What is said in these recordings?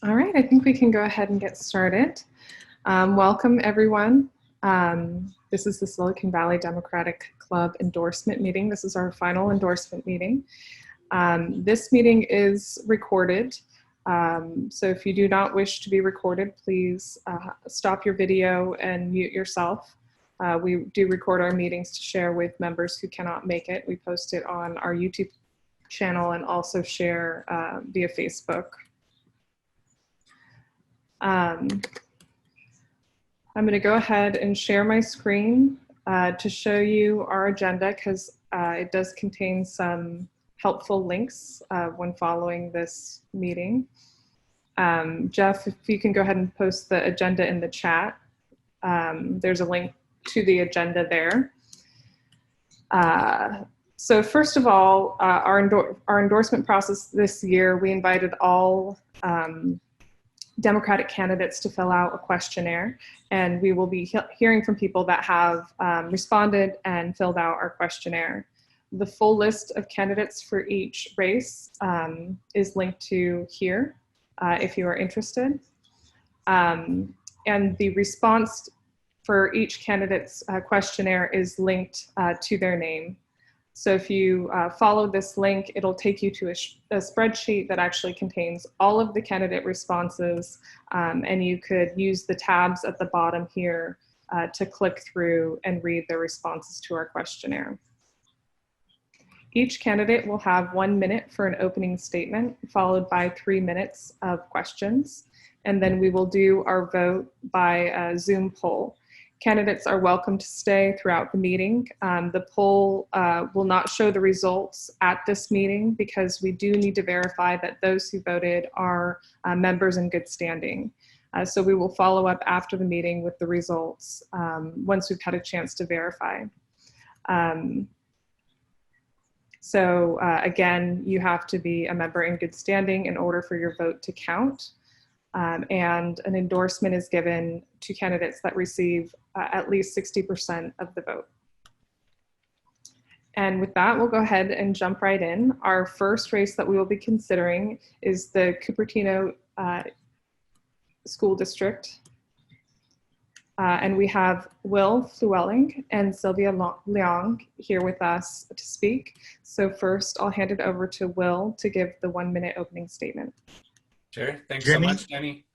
All right, I think we can go ahead and get started. Welcome, everyone. This is the Silicon Valley Democratic Club endorsement meeting. This is our final endorsement meeting. This meeting is recorded. So if you do not wish to be recorded, please stop your video and mute yourself. We do record our meetings to share with members who cannot make it. We post it on our YouTube channel and also share via Facebook. I'm going to go ahead and share my screen to show you our agenda because it does contain some helpful links when following this meeting. Jeff, if you can go ahead and post the agenda in the chat. There's a link to the agenda there. So first of all, our endorsement process this year, we invited all Democratic candidates to fill out a questionnaire, and we will be hearing from people that have responded and filled out our questionnaire. The full list of candidates for each race is linked to here if you are interested. And the response for each candidate's questionnaire is linked to their name. So if you follow this link, it'll take you to a spreadsheet that actually contains all of the candidate responses, and you could use the tabs at the bottom here to click through and read their responses to our questionnaire. Each candidate will have 1 minute for an opening statement, followed by 3 minutes of questions, and then we will do our vote by Zoom poll. Candidates are welcome to stay throughout the meeting. The poll will not show the results at this meeting because we do need to verify that those who voted are members in good standing. So we will follow up after the meeting with the results once we've had a chance to verify. Again, you have to be a member in good standing in order for your vote to count. And an endorsement is given to candidates that receive at least 60% of the vote. And with that, we'll go ahead and jump right in. Our first race that we will be considering is the Cupertino School District. And we have Will Llewellyn and Sylvia Leong here with us to speak. So first, I'll hand it over to Will to give the 1 minute opening statement. Sure. Thanks so much, Jenny.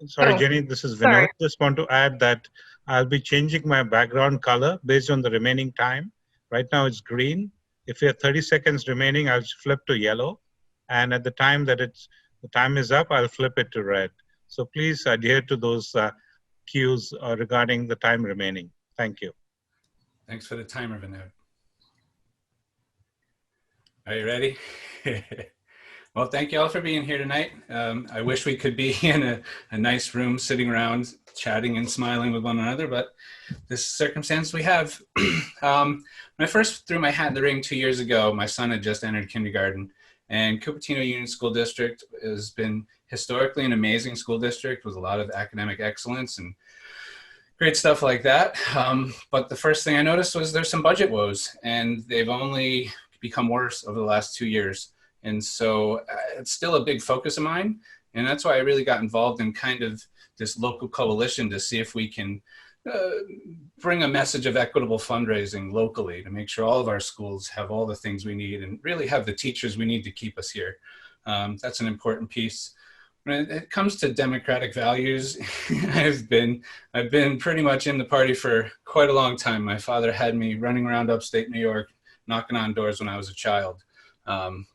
Sorry, Jenny, this is Vinod. Just want to add that I'll be changing my background color based on the remaining time. Right now it's green. If we have 30 seconds remaining, I'll flip to yellow. And at the time that the time is up, I'll flip it to red. So please adhere to those cues regarding the time remaining. Thank you. Thanks for the timer, Vinod. Are you ready? Well, thank you all for being here tonight. I wish we could be in a nice room sitting around chatting and smiling with one another, but this circumstance we have. When I first threw my hat in the ring 2 years ago, my son had just entered kindergarten, and Cupertino Union School District has been historically an amazing school district with a lot of academic excellence and great stuff like that. But the first thing I noticed was there's some budget woes, and they've only become worse over the last 2 years. And so it's still a big focus of mine. And that's why I really got involved in kind of this local coalition to see if we can bring a message of equitable fundraising locally to make sure all of our schools have all the things we need and really have the teachers we need to keep us here. That's an important piece. When it comes to democratic values, I've been pretty much in the party for quite a long time. My father had me running around upstate New York, knocking on doors when I was a child.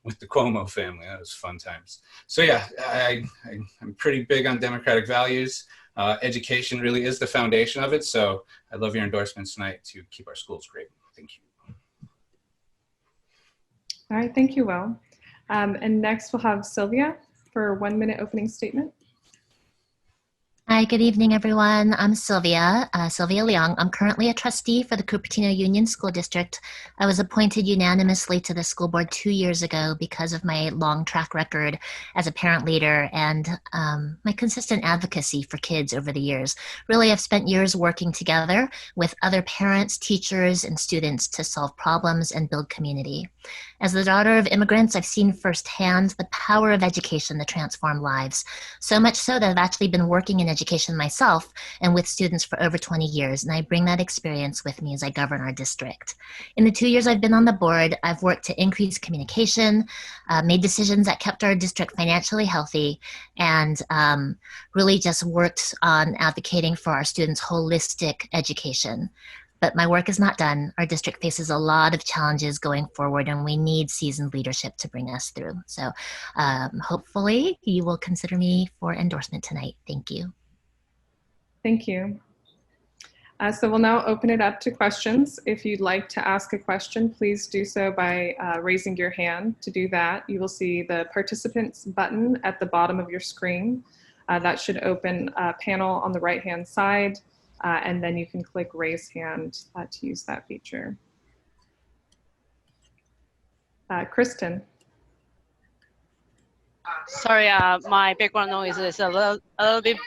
With the Cuomo family. That was fun times. So yeah, I'm pretty big on democratic values. Education really is the foundation of it. So I love your endorsements tonight to keep our schools great. Thank you. All right, thank you, Will. And next we'll have Sylvia for a 1 minute opening statement. Hi, good evening, everyone. I'm Sylvia Leong. I'm currently a trustee for the Cupertino Union School District. I was appointed unanimously to the school board 2 years ago because of my long track record as a parent leader and my consistent advocacy for kids over the years. Really, I've spent years working together with other parents, teachers, and students to solve problems and build community. As the daughter of immigrants, I've seen firsthand the power of education to transform lives. So much so that I've actually been working in education myself and with students for over 20 years, and I bring that experience with me as I govern our district. In the 2 years I've been on the board, I've worked to increase communication, made decisions that kept our district financially healthy, and really just worked on advocating for our students' holistic education. But my work is not done. Our district faces a lot of challenges going forward, and we need seasoned leadership to bring us through. So hopefully you will consider me for endorsement tonight. Thank you. Thank you. So we'll now open it up to questions. If you'd like to ask a question, please do so by raising your hand. To do that, you will see the participants button at the bottom of your screen. That should open a panel on the right-hand side. And then you can click raise hand to use that feature. Kristen. Sorry, my background noise is a little bit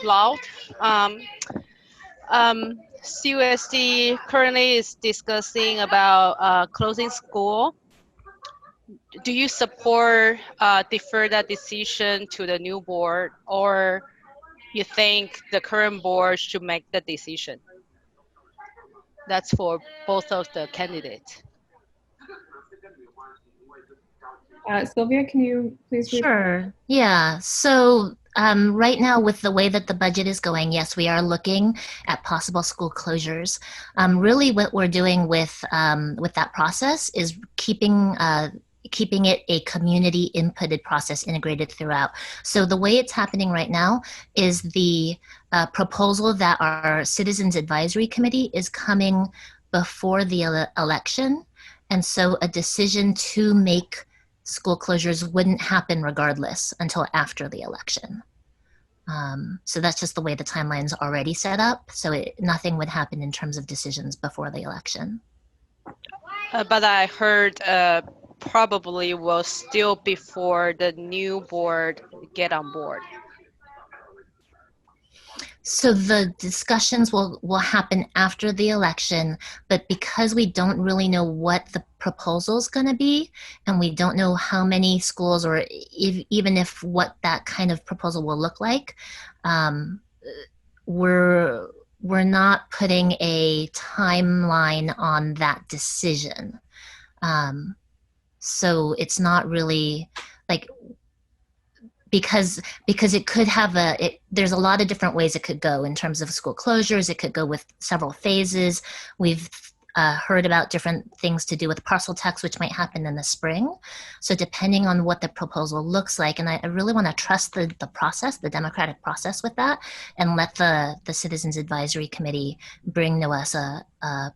loud. CUSD currently is discussing about closing school. Do you support defer that decision to the new board, or you think the current board should make the decision? That's for both of the candidates. Sylvia, can you please read? Sure. Yeah. So right now, with the way that the budget is going, yes, we are looking at possible school closures. Really, what we're doing with that process is keeping it a community inputted process integrated throughout. So the way it's happening right now is the proposal that our Citizens Advisory Committee is coming before the election. And so a decision to make school closures wouldn't happen regardless until after the election. So that's just the way the timeline's already set up. So nothing would happen in terms of decisions before the election. But I heard probably will still before the new board get on board. So the discussions will happen after the election, but because we don't really know what the proposal is going to be, and we don't know how many schools or even if what that kind of proposal will look like, we're not putting a timeline on that decision. So it's not really like, because it could have there's a lot of different ways it could go in terms of school closures. It could go with several phases. We've heard about different things to do with parcel tax, which might happen in the spring. So depending on what the proposal looks like, and I really want to trust the process, the democratic process with that, and let the Citizens Advisory Committee bring to us a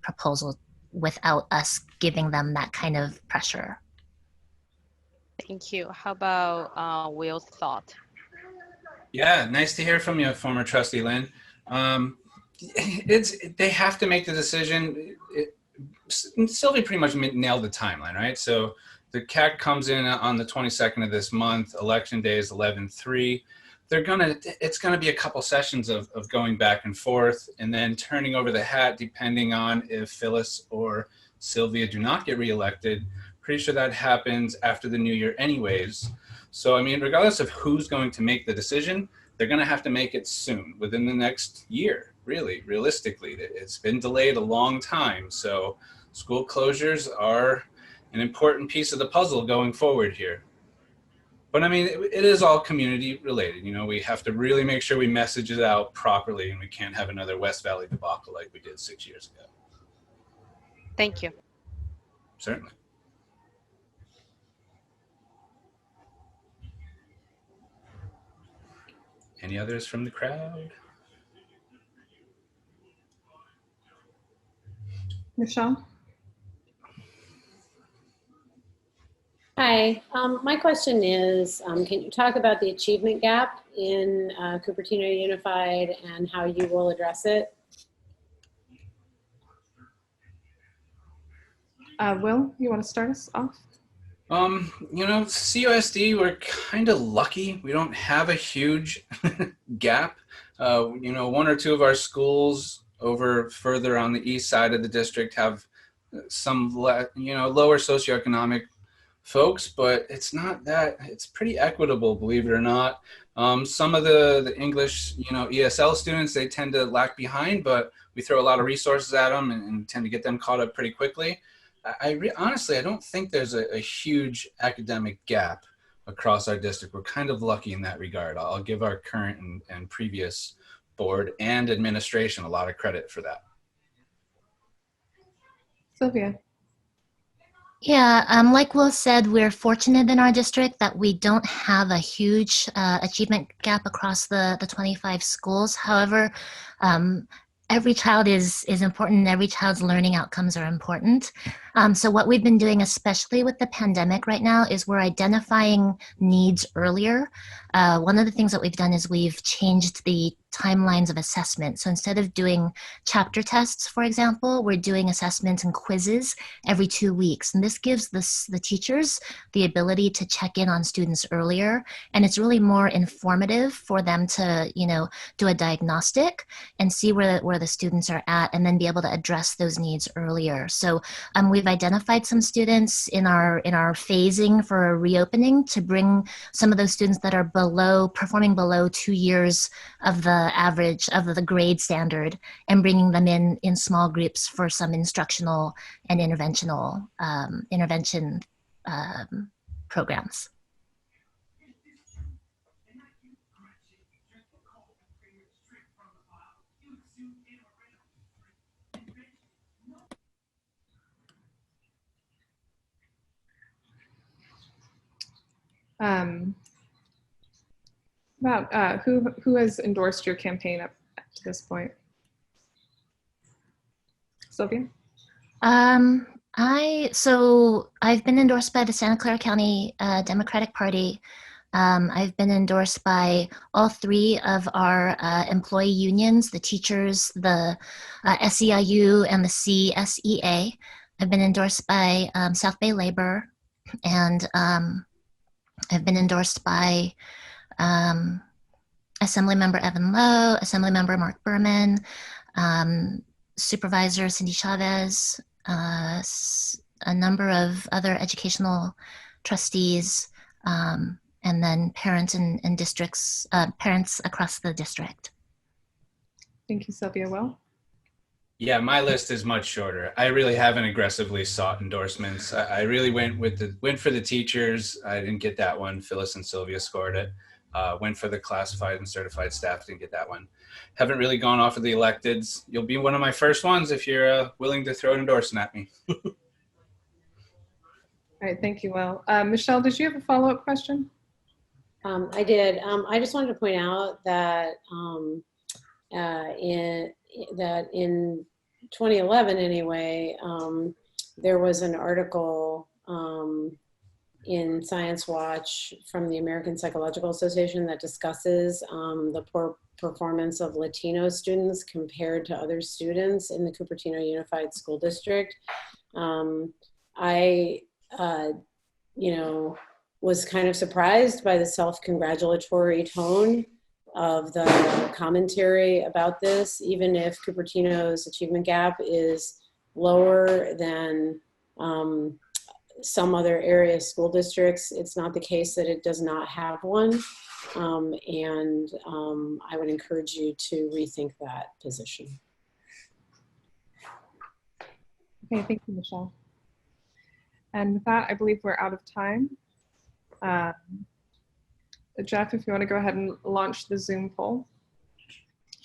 proposal without us giving them that kind of pressure. Thank you. How about Will's thought? Yeah, nice to hear from you, former trustee Lynn. They have to make the decision. Sylvia pretty much nailed the timeline, right? So the CAC comes in on the 22nd of this month. Election day is 11/3. It's gonna be a couple sessions of going back and forth, and then turning over the hat depending on if Phyllis or Sylvia do not get reelected. Pretty sure that happens after the new year anyways. So, I mean, regardless of who's going to make the decision, they're going to have to make it soon, within the next year, really, realistically. It's been delayed a long time. So school closures are an important piece of the puzzle going forward here. But I mean, it is all community related. You know, we have to really make sure we message it out properly, and we can't have another West Valley debacle like we did 6 years ago. Thank you. Certainly. Any others from the crowd? Michelle? Hi, my question is, can you talk about the achievement gap in Cupertino Unified and how you will address it? Will, you want to start us off? You know, CUSD, we're kind of lucky. We don't have a huge gap. You know, one or two of our schools over further on the east side of the district have some lower socioeconomic folks, but it's not that, it's pretty equitable, believe it or not. Some of the English, ESL students, they tend to lag behind, but we throw a lot of resources at them and tend to get them caught up pretty quickly. Honestly, I don't think there's a huge academic gap across our district. We're kind of lucky in that regard. I'll give our current and previous board and administration a lot of credit for that. Sylvia. Yeah, like Will said, we're fortunate in our district that we don't have a huge achievement gap across the 25 schools. However, every child is important and every child's learning outcomes are important. So what we've been doing, especially with the pandemic right now, is we're identifying needs earlier. One of the things that we've done is we've changed the timelines of assessment. So instead of doing chapter tests, for example, we're doing assessments and quizzes every 2 weeks. And this gives the teachers the ability to check in on students earlier. And it's really more informative for them to, do a diagnostic and see where the students are at and then be able to address those needs earlier. So we've identified some students in our phasing for a reopening to bring some of those students that are performing below 2 years of the average of the grade standard and bringing them in small groups for some instructional and intervention programs. Who has endorsed your campaign up to this point? Sylvia? I've been endorsed by the Santa Clara County Democratic Party. I've been endorsed by all 3 of our employee unions, the teachers, the SEIU, and the CSEA. I've been endorsed by South Bay Labor, and I've been endorsed by Assemblymember Evan Lowe, Assemblymember Mark Berman, Supervisor Cindy Chavez, a number of other educational trustees, and then parents and districts, parents across the district. Thank you, Sylvia. Will? Yeah, my list is much shorter. I really haven't aggressively sought endorsements. I really went for the teachers. I didn't get that one. Phyllis and Sylvia scored it. Went for the classified and certified staff. Didn't get that one. Haven't really gone off of the electeds. You'll be one of my first ones if you're willing to throw an endorsement at me. All right, thank you, Will. Michelle, did you have a follow-up question? I did. I just wanted to point out that in 2011 anyway, there was an article in Science Watch from the American Psychological Association that discusses the poor performance of Latino students compared to other students in the Cupertino Unified School District. I was kind of surprised by the self-congratulatory tone of the commentary about this, even if Cupertino's achievement gap is lower than some other area school districts. It's not the case that it does not have one. I would encourage you to rethink that position. Okay, thank you, Michelle. And with that, I believe we're out of time. Jeff, if you want to go ahead and launch the Zoom poll.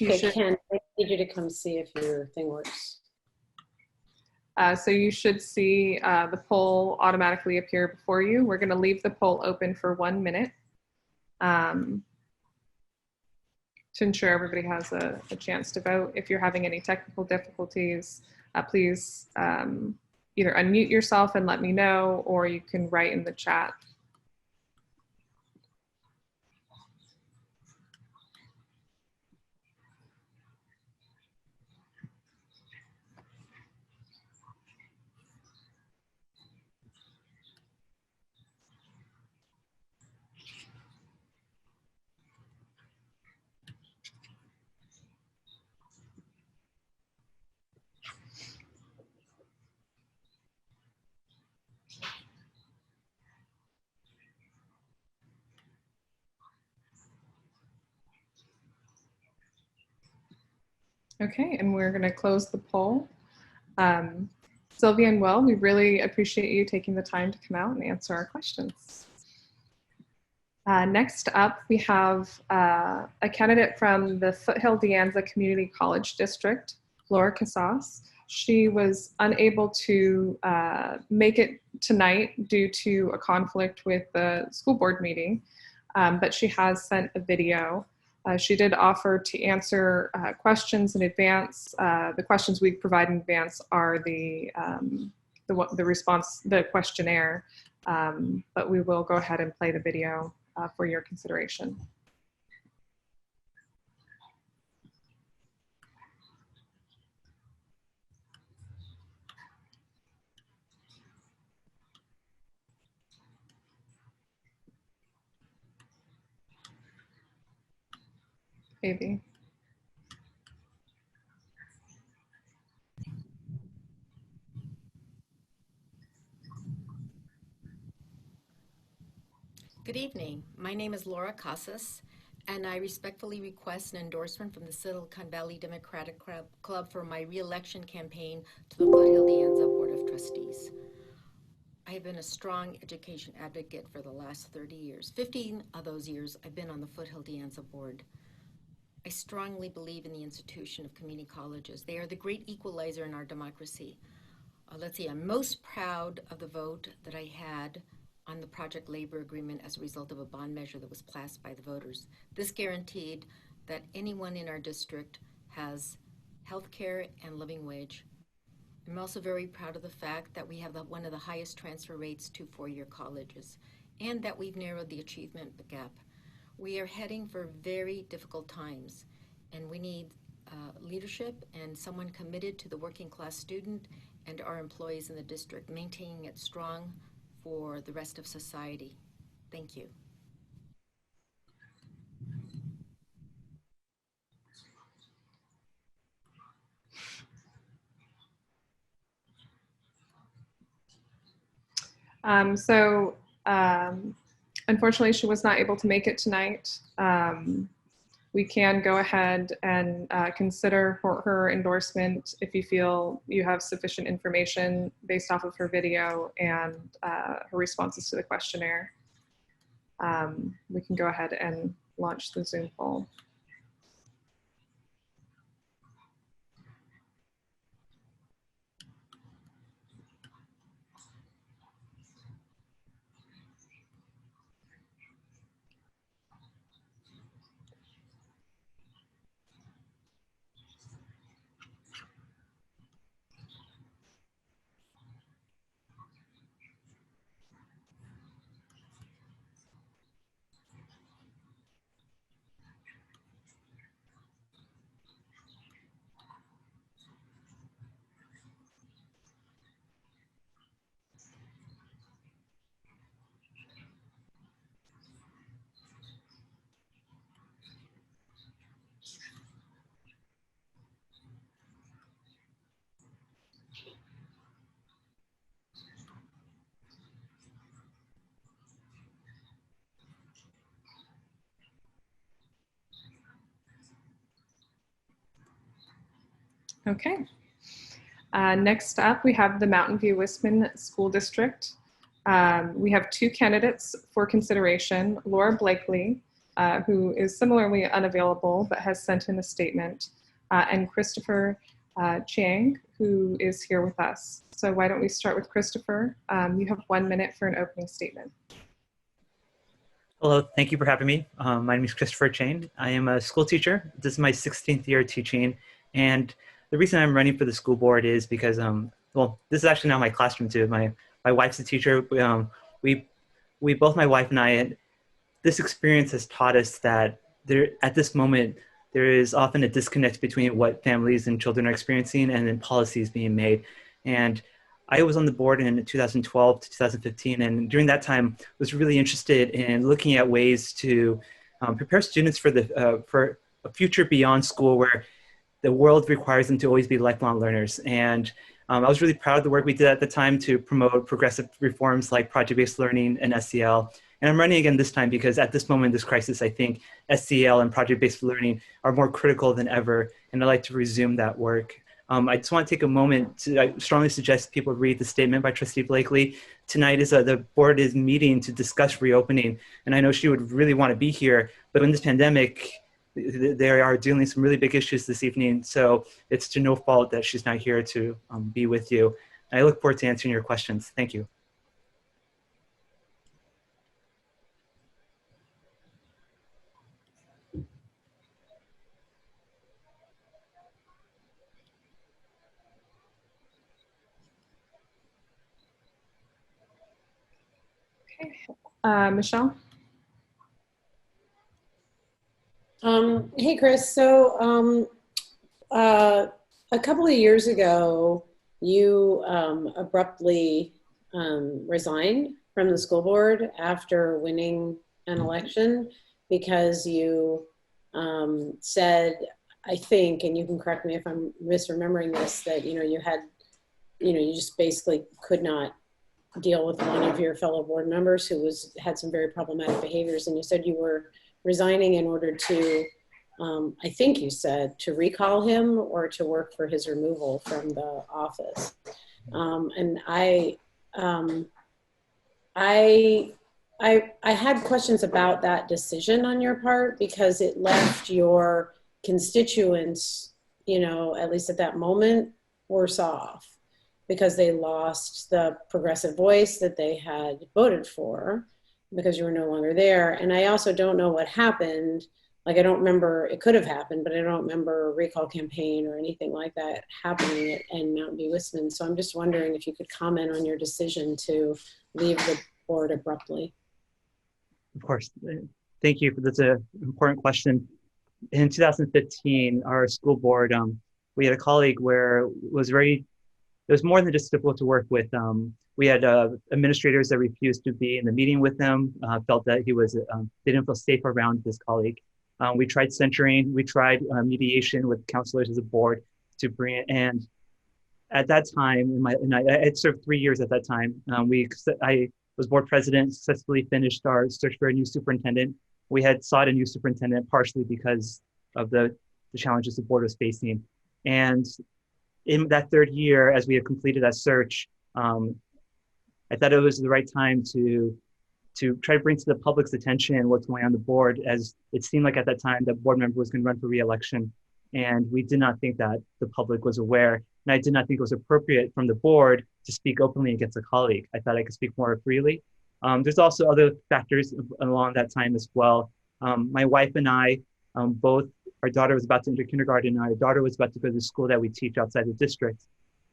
Okay, Ken, I need you to come see if your thing works. So you should see the poll automatically appear before you. We're going to leave the poll open for 1 minute to ensure everybody has a chance to vote. If you're having any technical difficulties, please either unmute yourself and let me know, or you can write in the chat. Okay, and we're going to close the poll. Sylvia and Will, we really appreciate you taking the time to come out and answer our questions. Next up, we have a candidate from the Foothill De Anza Community College District, Laura Casas. She was unable to make it tonight due to a conflict with the school board meeting, but she has sent a video. She did offer to answer questions in advance. The questions we provide in advance are the response, the questionnaire, but we will go ahead and play the video for your consideration. Maybe. Good evening. My name is Laura Casas, and I respectfully request an endorsement from the Silicon Valley Democratic Club for my re-election campaign to the Foothill De Anza Board of Trustees. I have been a strong education advocate for the last 30 years. 15 of those years I've been on the Foothill De Anza Board. I strongly believe in the institution of community colleges. They are the great equalizer in our democracy. Let's see, I'm most proud of the vote that I had on the project labor agreement as a result of a bond measure that was passed by the voters. This guaranteed that anyone in our district has health care and living wage. I'm also very proud of the fact that we have one of the highest transfer rates to four-year colleges, and that we've narrowed the achievement gap. We are heading for very difficult times, and we need leadership and someone committed to the working class student and our employees in the district, maintaining it strong for the rest of society. Thank you. Unfortunately, she was not able to make it tonight. We can go ahead and consider her endorsement if you feel you have sufficient information based off of her video and her responses to the questionnaire. We can go ahead and launch the Zoom poll. Okay. Next up, we have the Mountain View Wisman School District. We have two candidates for consideration, Laura Blakely, who is similarly unavailable but has sent in a statement, and Christopher Chiang, who is here with us. So why don't we start with Christopher? You have 1 minute for an opening statement. Hello, thank you for having me. My name is Christopher Chiang. I am a school teacher. This is my 16th year teaching, and the reason I'm running for the school board is because, well, this is actually now my classroom too. My wife's a teacher. We both, my wife and I, this experience has taught us that at this moment, there is often a disconnect between what families and children are experiencing and then policies being made. And I was on the board in 2012 to 2015, and during that time, was really interested in looking at ways to prepare students for a future beyond school where the world requires them to always be lifelong learners. And I was really proud of the work we did at the time to promote progressive reforms like project-based learning and SEL. And I'm running again this time because at this moment in this crisis, I think SEL and project-based learning are more critical than ever. and I'd like to resume that work. I just want to take a moment to, I strongly suggest people read the statement by Trustee Blakely. Tonight is the board is meeting to discuss reopening, and I know she would really want to be here, but in this pandemic, they are dealing some really big issues this evening, so it's to no fault that she's not here to be with you. And I look forward to answering your questions. Thank you. Michelle? Hey, Chris. So a couple of years ago, you abruptly resigned from the school board after winning an election because you said, I think, and you can correct me if I'm misremembering this, that you just basically could not deal with one of your fellow board members who had some very problematic behaviors, and you said you were resigning in order to, I think you said, to recall him or to work for his removal from the office. And I had questions about that decision on your part because it left your constituents, at least at that moment, worse off, because they lost the progressive voice that they had voted for because you were no longer there. And I also don't know what happened. Like, I don't remember, it could have happened, but I don't remember a recall campaign or anything like that happening in Mountain View Wistman. So I'm just wondering if you could comment on your decision to leave the board abruptly. Of course. Thank you. That's an important question. In 2015, our school board, we had a colleague where it was more than just difficult to work with. We had administrators that refused to be in the meeting with him, felt that he was, they didn't feel safe around this colleague. We tried censuring, we tried mediation with counselors as a board to bring it. And at that time, I had served 3 years at that time. I was board president, successfully finished our search for a new superintendent. We had sought a new superintendent partially because of the challenges the board was facing. And in that third year, as we had completed that search, I thought it was the right time to try to bring to the public's attention what's going on the board, as it seemed like at that time that board member was going to run for re-election. And we did not think that the public was aware. And I did not think it was appropriate from the board to speak openly against a colleague. I thought I could speak more freely. There's also other factors along that time as well. My wife and I, both, our daughter was about to enter kindergarten, and our daughter was about to go to the school that we teach outside the district.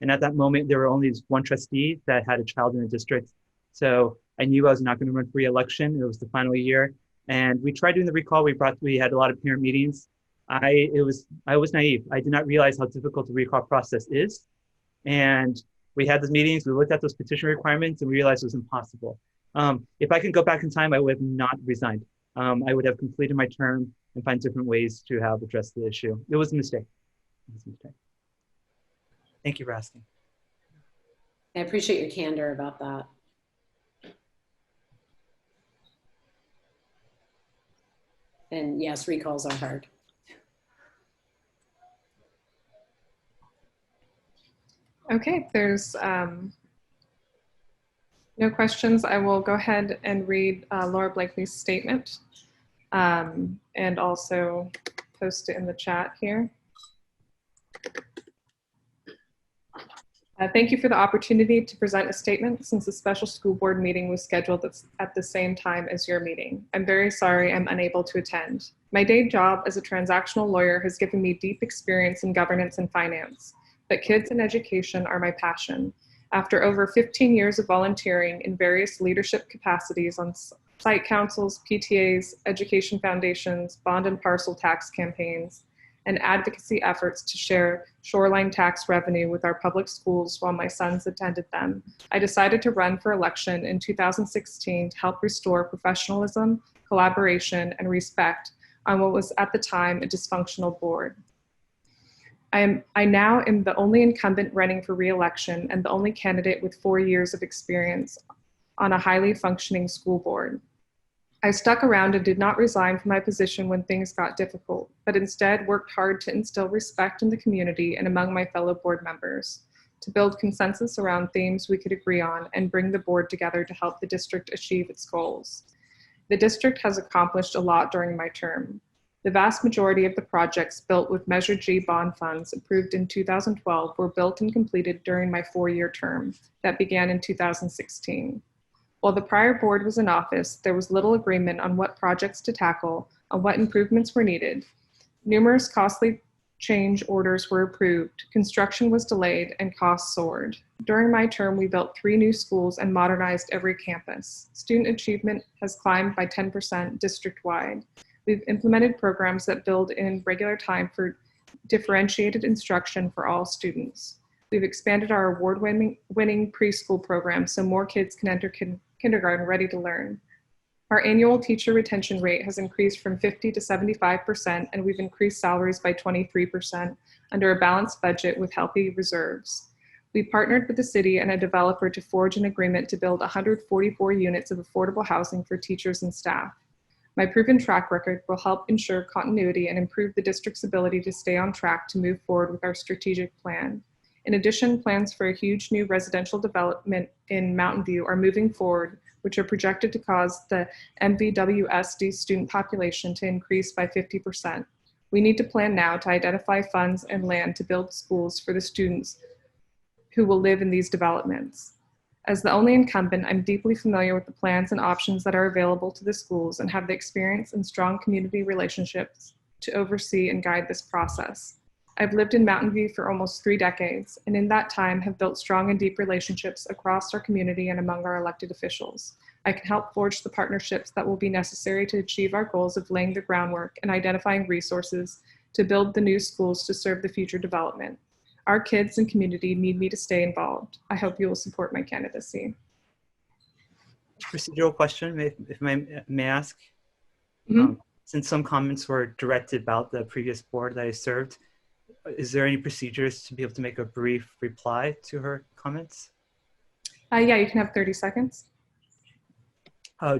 And at that moment, there were only one trustee that had a child in the district. So I knew I was not going to run for re-election. It was the final year. And we tried doing the recall. We had a lot of parent meetings. I was naive. I did not realize how difficult the recall process is. And we had those meetings, we looked at those petition requirements, and we realized it was impossible. If I could go back in time, I would have not resigned. I would have completed my term and find different ways to have addressed the issue. It was a mistake. Thank you for asking. I appreciate your candor about that. And yes, recalls are hard. Okay, there's no questions. I will go ahead and read Laura Blakely's statement and also post it in the chat here. Thank you for the opportunity to present a statement since the special school board meeting was scheduled at the same time as your meeting. I'm very sorry I'm unable to attend. My day job as a transactional lawyer has given me deep experience in governance and finance, but kids and education are my passion. After over 15 years of volunteering in various leadership capacities on site councils, PTAs, education foundations, bond and parcel tax campaigns, and advocacy efforts to share shoreline tax revenue with our public schools while my sons attended them, I decided to run for election in 2016 to help restore professionalism, collaboration, and respect on what was at the time a dysfunctional board. I now am the only incumbent running for re-election and the only candidate with 4 years of experience on a highly functioning school board. I stuck around and did not resign from my position when things got difficult, but instead worked hard to instill respect in the community and among my fellow board members, to build consensus around themes we could agree on and bring the board together to help the district achieve its goals. The district has accomplished a lot during my term. The vast majority of the projects built with Measure G bond funds approved in 2012 were built and completed during my 4-year term that began in 2016. While the prior board was in office, there was little agreement on what projects to tackle, on what improvements were needed. Numerous costly change orders were approved, construction was delayed, and costs soared. During my term, we built 3 new schools and modernized every campus. Student achievement has climbed by 10% district-wide. We've implemented programs that build in regular time for differentiated instruction for all students. We've expanded our award-winning preschool program so more kids can enter kindergarten ready to learn. Our annual teacher retention rate has increased from 50 to 75%, and we've increased salaries by 23% under a balanced budget with healthy reserves. We partnered with the city and a developer to forge an agreement to build 144 units of affordable housing for teachers and staff. My proven track record will help ensure continuity and improve the district's ability to stay on track to move forward with our strategic plan. In addition, plans for a huge new residential development in Mountain View are moving forward, which are projected to cause the MVWSD student population to increase by 50%. We need to plan now to identify funds and land to build schools for the students who will live in these developments. As the only incumbent, I'm deeply familiar with the plans and options that are available to the schools and have the experience and strong community relationships to oversee and guide this process. I've lived in Mountain View for almost 3 decades, and in that time have built strong and deep relationships across our community and among our elected officials. I can help forge the partnerships that will be necessary to achieve our goals of laying the groundwork and identifying resources to build the new schools to serve the future development. Our kids and community need me to stay involved. I hope you will support my candidacy. Procedural question, if I may ask. Since some comments were directed about the previous board that I served, is there any procedures to be able to make a brief reply to her comments? Yeah, you can have 30 seconds.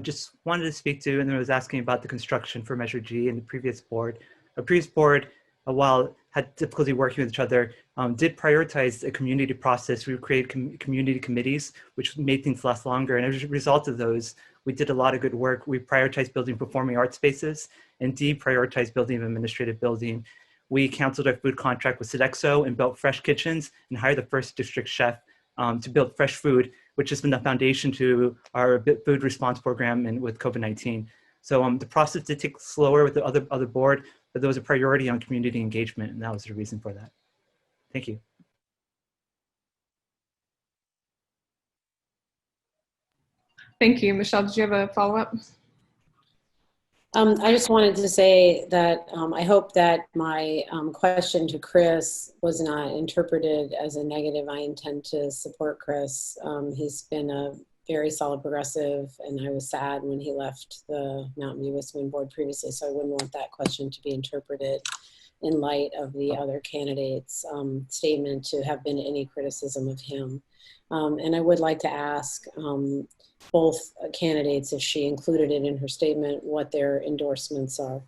Just wanted to speak to, and then I was asking about the construction for Measure G in the previous board. A previous board, while had difficulty working with each other, did prioritize a community process. We created community committees, which made things last longer. And as a result of those, we did a lot of good work. We prioritized building performing arts spaces and deprioritized building an administrative building. We canceled our food contract with Sodexo and built fresh kitchens and hired the first district chef to build fresh food, which has been the foundation to our food response program and with COVID-19. So the process did take slower with the other board, but there was a priority on community engagement, and that was the reason for that. Thank you. Thank you. Michelle, did you have a follow-up? I just wanted to say that I hope that my question to Chris was not interpreted as a negative. I intend to support Chris. He's been a very solid progressive, and I was sad when he left the Mountain View Wisconsin board previously, so I wouldn't want that question to be interpreted in light of the other candidates' statement to have been any criticism of him. And I would like to ask both candidates, if she included it in her statement, what their endorsements are.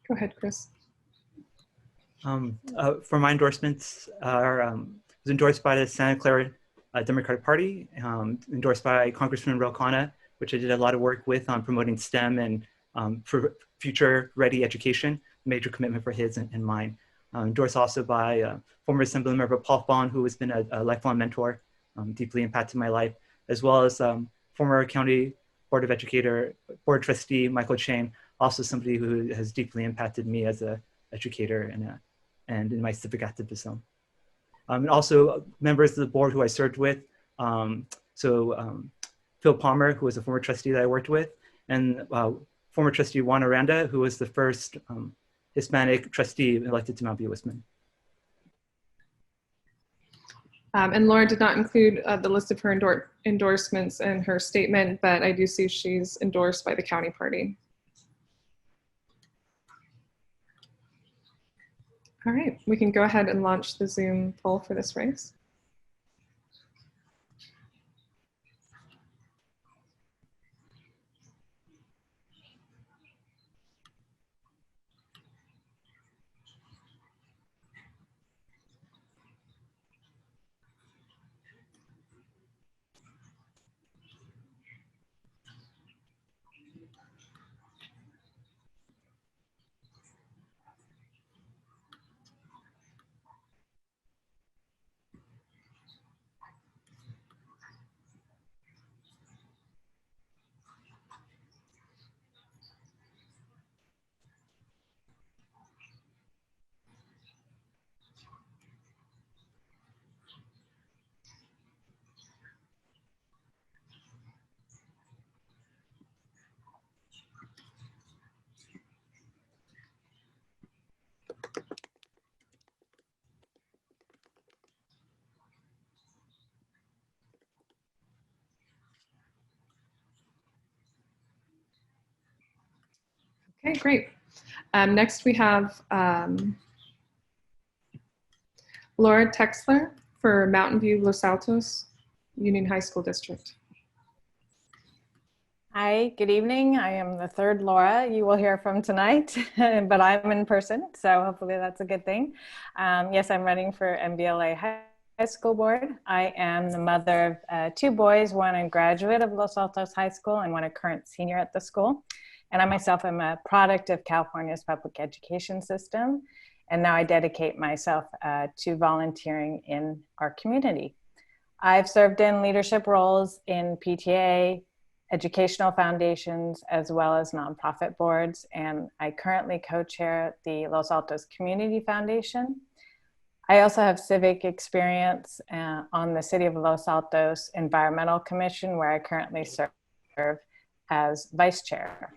Go ahead, Chris. For my endorsements was endorsed by the Santa Clara Democratic Party, endorsed by Congressman Ro-Khanna, which I did a lot of work with on promoting STEM and for future-ready education, major commitment for his and mine. Endorsed also by former Assemblymember Paul Fawn, who has been a lifelong mentor, deeply impacted my life, as well as former County Board of Educator, Board Trustee Michael Chang, also somebody who has deeply impacted me as an educator and in my civic activism. And also members of the board who I served with. Phil Palmer, who was a former trustee that I worked with, and former trustee Juan Aranda, who was the first Hispanic trustee elected to Mount View Wisman. And Laura did not include the list of her endorsements in her statement, but I do see she's endorsed by the county party. All right, we can go ahead and launch the Zoom poll for this race. Okay, great. Next we have Laura Texler for Mountain View Los Altos Union High School District. Hi, good evening. I am the third Laura you will hear from tonight, but I'm in person, so hopefully that's a good thing. Yes, I'm running for MBLA High School Board. I am the mother of 2 boys, one a graduate of Los Altos High School and one a current senior at the school. And I myself am a product of California's public education system. And now I dedicate myself to volunteering in our community. I've served in leadership roles in PTA, educational foundations, as well as nonprofit boards. And I currently co-chair the Los Altos Community Foundation. I also have civic experience on the City of Los Altos Environmental Commission, where I currently serve as vice chair.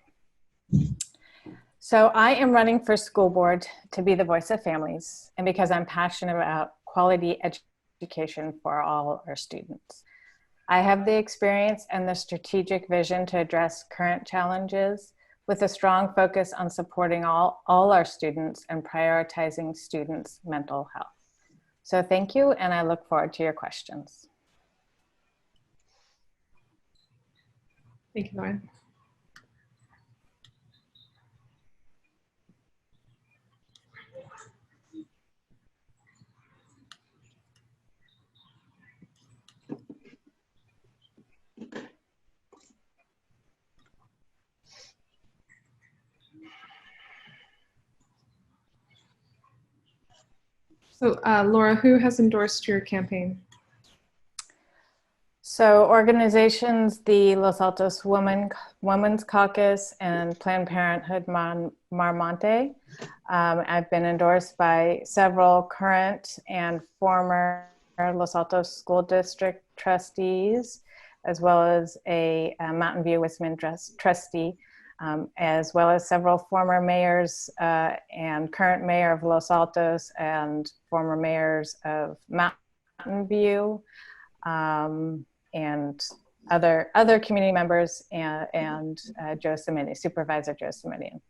So I am running for school board to be the voice of families, and because I'm passionate about quality education for all our students. I have the experience and the strategic vision to address current challenges with a strong focus on supporting all our students and prioritizing students' mental health. So thank you, and I look forward to your questions. Thank you, Lauren. So Laura, who has endorsed your campaign? So organizations, the Los Altos Women's Caucus and Planned Parenthood Marmonte. I've been endorsed by several current and former Los Altos School District trustees, as well as a Mountain View Wisman trustee, as well as several former mayors and current mayor of Los Altos and former mayors of Mountain View, and other community members and Joe Simini, Supervisor Joe Simini.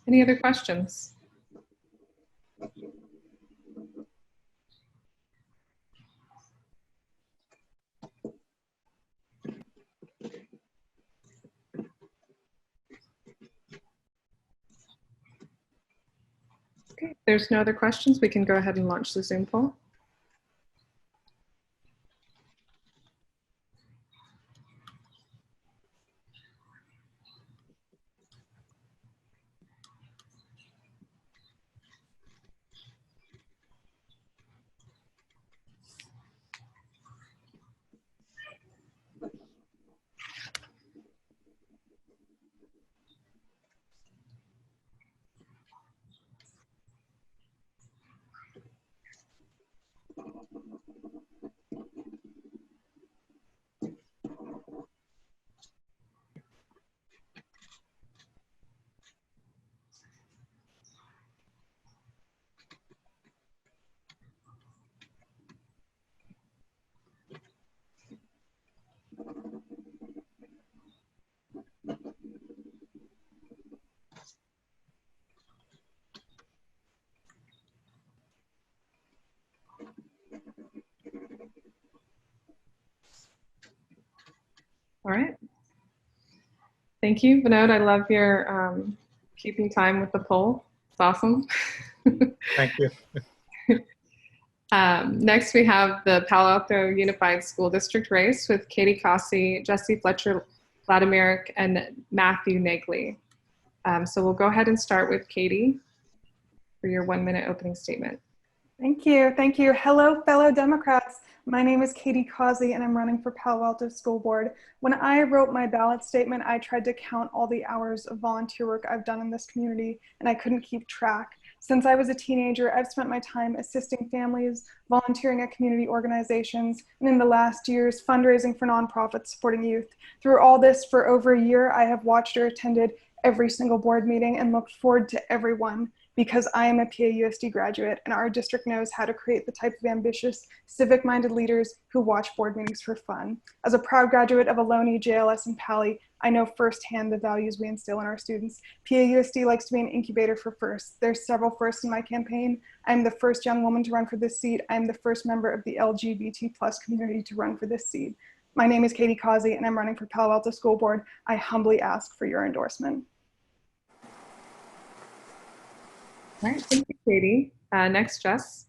Any other questions? Okay, if there's no other questions, we can go ahead and launch the Zoom poll. All right. Thank you, Vinod. I love your keeping time with the poll. It's awesome. Thank you. Next, we have the Palo Alto Unified School District race with Katie Cossey, Jesse Fletcher Vladimiric, and Matthew Nagley. So we'll go ahead and start with Katie. for your 1-minute opening statement. Thank you. Thank you. Hello, fellow Democrats. My name is Katie Causey, and I'm running for Palo Alto School Board. When I wrote my ballot statement, I tried to count all the hours of volunteer work I've done in this community, and I couldn't keep track. Since I was a teenager, I've spent my time assisting families, volunteering at community organizations, and in the last years, fundraising for nonprofits supporting youth. Through all this, for over a year, I have watched or attended every single board meeting and looked forward to every one, because I am a PAUSD graduate and our district knows how to create the type of ambitious, civic-minded leaders who watch board meetings for fun. As a proud graduate of Ohlone, JLS, and Pali, I know firsthand the values we instill in our students. PAUSD likes to be an incubator for firsts. There's several firsts in my campaign. I'm the first young woman to run for this seat. I'm the first member of the LGBT+ community to run for this seat. My name is Katie Causey and I'm running for Palo Alto School Board. I humbly ask for your endorsement. All right, thank you, Katie. Next, Jess.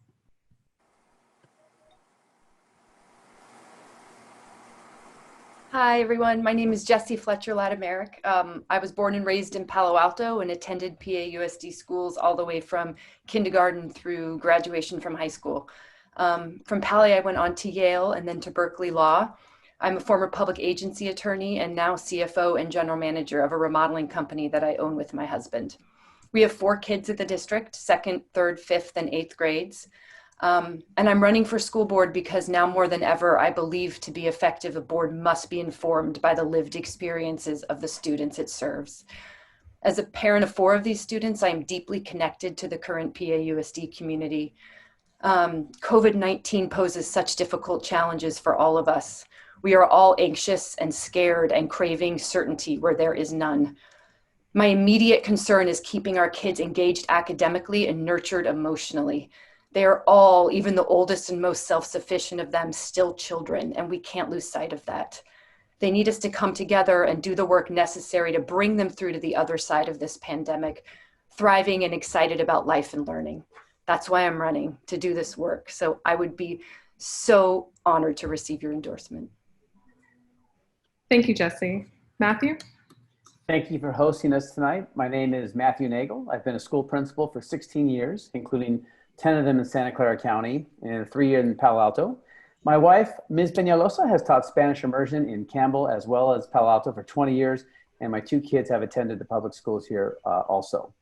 Hi, everyone. My name is Jessie Fletcher Latimeric. I was born and raised in Palo Alto and attended PAUSD schools all the way from kindergarten through graduation from high school. From Pali, I went on to Yale and then to Berkeley Law. I'm a former public agency attorney and now CFO and general manager of a remodeling company that I own with my husband. We have 4 kids at the district, 2nd, 3rd, 5th, and 8th grades. And I'm running for school board because now more than ever, I believe to be effective, a board must be informed by the lived experiences of the students it serves. As a parent of 4 of these students, I am deeply connected to the current PAUSD community. COVID-19 poses such difficult challenges for all of us. We are all anxious and scared and craving certainty where there is none. My immediate concern is keeping our kids engaged academically and nurtured emotionally. They are all, even the oldest and most self-sufficient of them, still children, and we can't lose sight of that. They need us to come together and do the work necessary to bring them through to the other side of this pandemic, thriving and excited about life and learning. That's why I'm running, to do this work. So I would be so honored to receive your endorsement. Thank you, Jessie. Matthew? Thank you for hosting us tonight. My name is Matthew Nagel. I've been a school principal for 16 years, including 10 of them in Santa Clara County and 3 years in Palo Alto. My wife, Ms. Peñalosa, has taught Spanish immersion in Campbell as well as Palo Alto for 20 years, and my 2 kids have attended the public schools here also.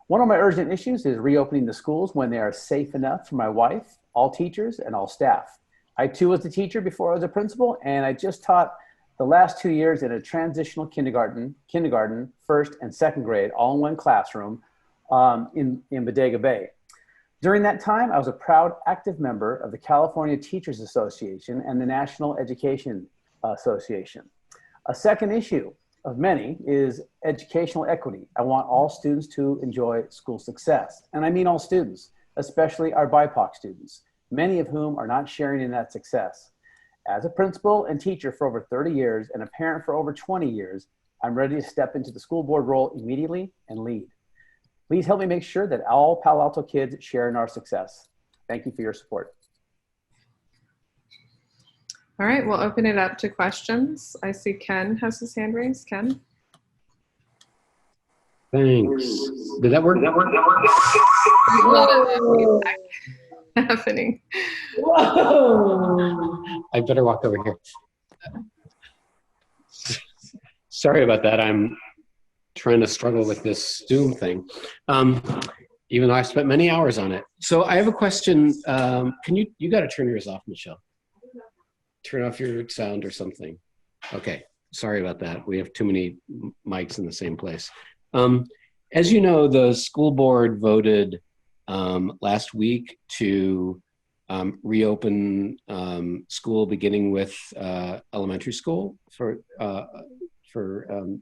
One of my urgent issues is reopening the schools when they are safe enough for my wife, all teachers, and all staff. I too was a teacher before I was a principal, and I just taught the last 2 years in a transitional kindergarten, 1st and 2nd grade, all in one classroom in Bodega Bay. During that time, I was a proud active member of the California Teachers Association and the National Education Association. A second issue of many is educational equity. I want all students to enjoy school success. And I mean all students, especially our BIPOC students, many of whom are not sharing in that success. As a principal and teacher for over 30 years and a parent for over 20 years, I'm ready to step into the school board role immediately and lead. Please help me make sure that all Palo Alto kids share in our success. Thank you for your support. All right, we'll open it up to questions. I see Ken has his hand raised. Ken? Thanks. Did that work? Happening. Whoa! I better walk over here. Sorry about that. I'm trying to struggle with this Zoom thing, even though I spent many hours on it. So I have a question. Can you got to turn yours off, Michelle? Turn off your sound or something. Okay. Sorry about that. We have too many mics in the same place. As you know, the school board voted last week to reopen school beginning with elementary school for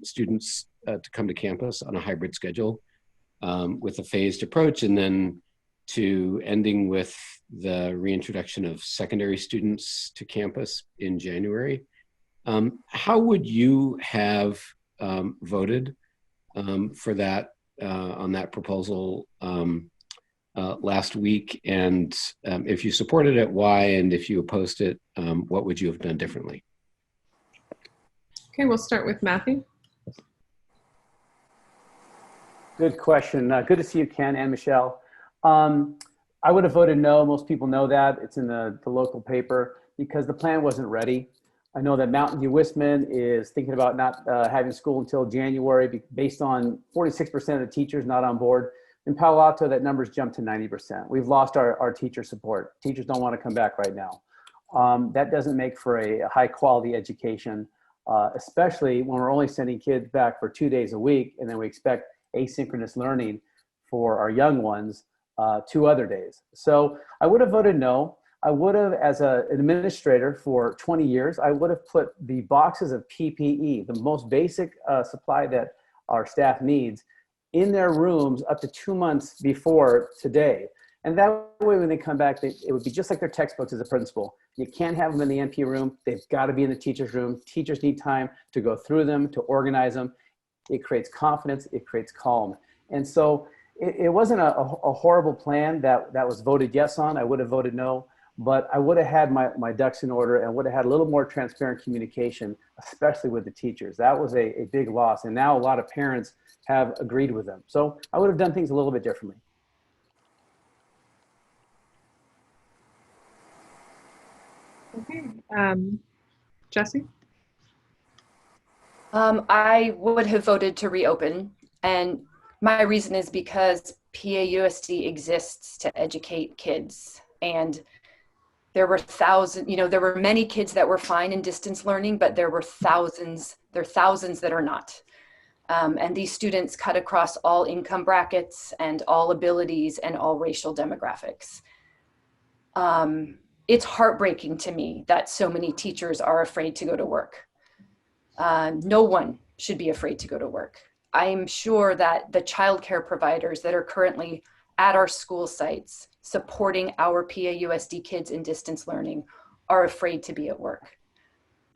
students to come to campus on a hybrid schedule with a phased approach, and then to ending with the reintroduction of secondary students to campus in January. How would you have voted for that on that proposal last week? And if you supported it, why? And if you opposed it, what would you have done differently? Okay, we'll start with Matthew. Good question. Good to see you, Ken and Michelle. I would have voted no. Most people know that. It's in the local paper because the plan wasn't ready. I know that Mountain View Wistman is thinking about not having school until January based on 46% of the teachers not on board. In Palo Alto, that number's jumped to 90%. We've lost our teacher support. Teachers don't want to come back right now. That doesn't make for a high quality education, especially when we're only sending kids back for 2 days a week, and then we expect asynchronous learning for our young ones 2 other days. So I would have voted no. I would have, as an administrator for 20 years, I would have put the boxes of PPE, the most basic supply that our staff needs, in their rooms up to 2 months before today. And that way when they come back, it would be just like their textbooks as a principal. You can't have them in the NP room. They've got to be in the teacher's room. Teachers need time to go through them, to organize them. It creates confidence. It creates calm. And so it wasn't a horrible plan that was voted yes on. I would have voted no. But I would have had my ducks in order and would have had a little more transparent communication, especially with the teachers. That was a big loss. And now a lot of parents have agreed with them. So I would have done things a little bit differently. Okay, Jesse? I would have voted to reopen. And my reason is because PAUSD exists to educate kids. And there were there were many kids that were fine in distance learning, but there are thousands that are not. And these students cut across all income brackets and all abilities and all racial demographics. It's heartbreaking to me that so many teachers are afraid to go to work. No one should be afraid to go to work. I'm sure that the childcare providers that are currently at our school sites supporting our PAUSD kids in distance learning are afraid to be at work.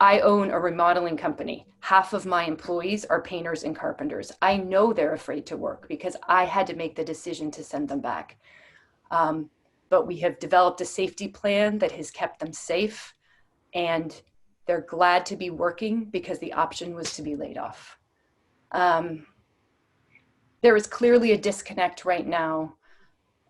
I own a remodeling company. Half of my employees are painters and carpenters. I know they're afraid to work because I had to make the decision to send them back. But we have developed a safety plan that has kept them safe, and they're glad to be working because the option was to be laid off. There is clearly a disconnect right now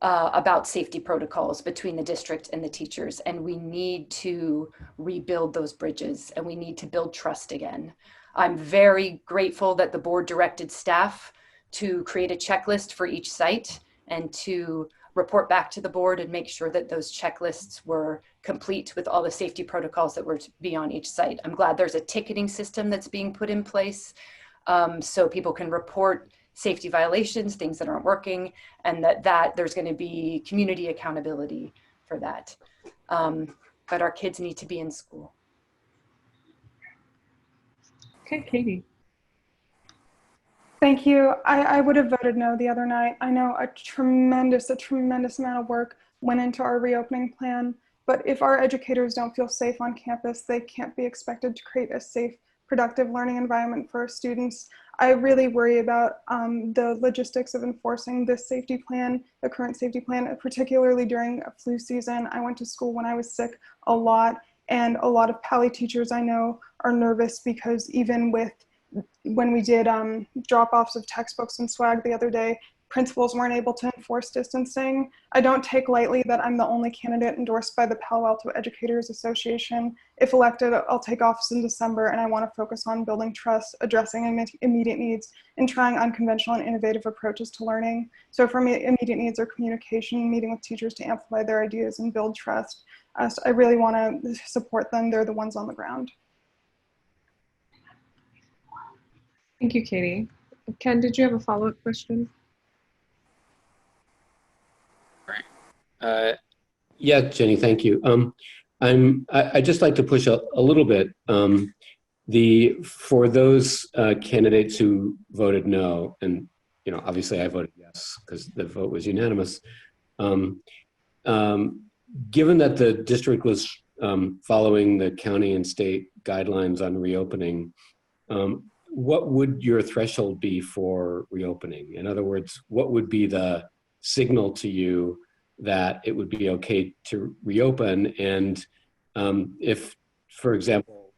about safety protocols between the district and the teachers, and we need to rebuild those bridges and we need to build trust again. I'm very grateful that the board directed staff to create a checklist for each site and to report back to the board and make sure that those checklists were complete with all the safety protocols that were to be on each site. I'm glad there's a ticketing system that's being put in place so people can report safety violations, things that aren't working, and that there's going to be community accountability for that. But our kids need to be in school. Okay, Katie. Thank you. I would have voted no the other night. I know a tremendous amount of work went into our reopening plan, but if our educators don't feel safe on campus, they can't be expected to create a safe, productive learning environment for our students. I really worry about the logistics of enforcing this safety plan, the current safety plan, particularly during a flu season. I went to school when I was sick a lot, and a lot of Pali teachers I know are nervous because even when we did drop-offs of textbooks and swag the other day, principals weren't able to enforce distancing. I don't take lightly that I'm the only candidate endorsed by the Palo Alto Educators Association. If elected, I'll take office in December, and I want to focus on building trust, addressing immediate needs, and trying unconventional and innovative approaches to learning. So for me, immediate needs are communication, meeting with teachers to amplify their ideas and build trust. So I really want to support them. They're the ones on the ground. Thank you, Katie. Ken, did you have a follow-up question? Yeah, Jenny, thank you. I'd just like to push a little bit. For those candidates who voted no, and obviously I voted yes because the vote was unanimous. Given that the district was following the county and state guidelines on reopening, what would your threshold be for reopening? In other words, what would be the signal to you that it would be okay to reopen? And if, for example,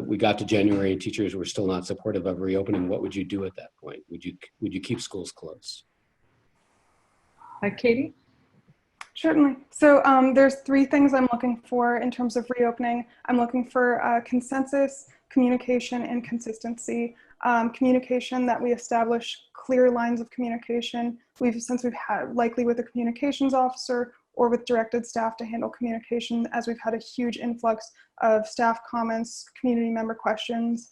we got to January and teachers were still not supportive of reopening, what would you do at that point? Would you keep schools closed? Katie? Certainly. So there's three things I'm looking for in terms of reopening. I'm looking for consensus, communication, and consistency. Communication, that we establish clear lines of communication. Since we've had, likely with a communications officer or with directed staff to handle communication, as we've had a huge influx of staff comments, community member questions,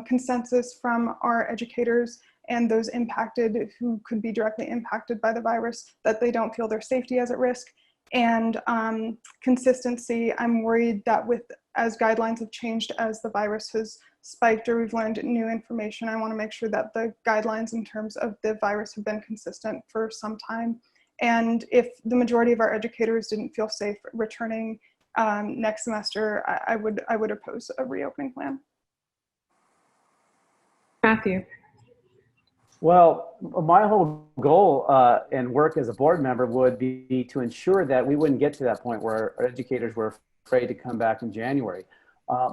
consensus from our educators and those impacted who could be directly impacted by the virus, that they don't feel their safety is at risk. And consistency, I'm worried that as guidelines have changed, as the virus has spiked or we've learned new information, I want to make sure that the guidelines in terms of the virus have been consistent for some time. And if the majority of our educators didn't feel safe returning next semester, I would oppose a reopening plan. Matthew. Well, my whole goal and work as a board member would be to ensure that we wouldn't get to that point where our educators were afraid to come back in January.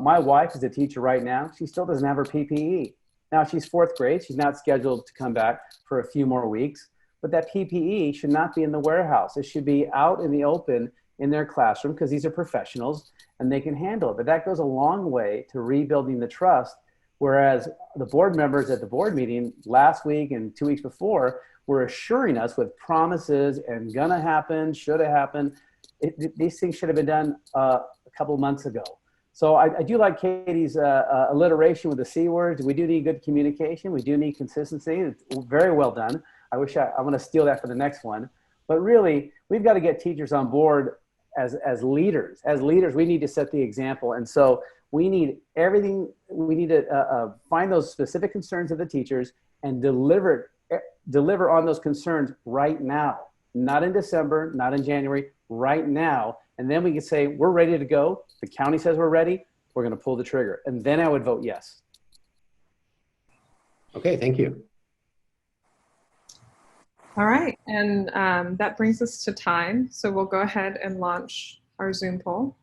My wife is a teacher right now. She still doesn't have her PPE. Now she's fourth grade. She's not scheduled to come back for a few more weeks, but that PPE should not be in the warehouse. It should be out in the open in their classroom, because these are professionals and they can handle it. But that goes a long way to rebuilding the trust. Whereas the board members at the board meeting last week and 2 weeks before were assuring us with promises and gonna happen, should have happened. These things should have been done a couple months ago. So I do like Katie's alliteration with the C words. We do need good communication. We do need consistency. It's very well done. I want to steal that for the next one. But really, we've got to get teachers on board as leaders. As leaders, we need to set the example. And so we need everything. We need to find those specific concerns of the teachers and deliver on those concerns right now, not in December, not in January, right now. And then we can say, we're ready to go. The county says we're ready. We're going to pull the trigger. And then I would vote yes. Okay, thank you. All right, and that brings us to time. So we'll go ahead and launch our Zoom poll.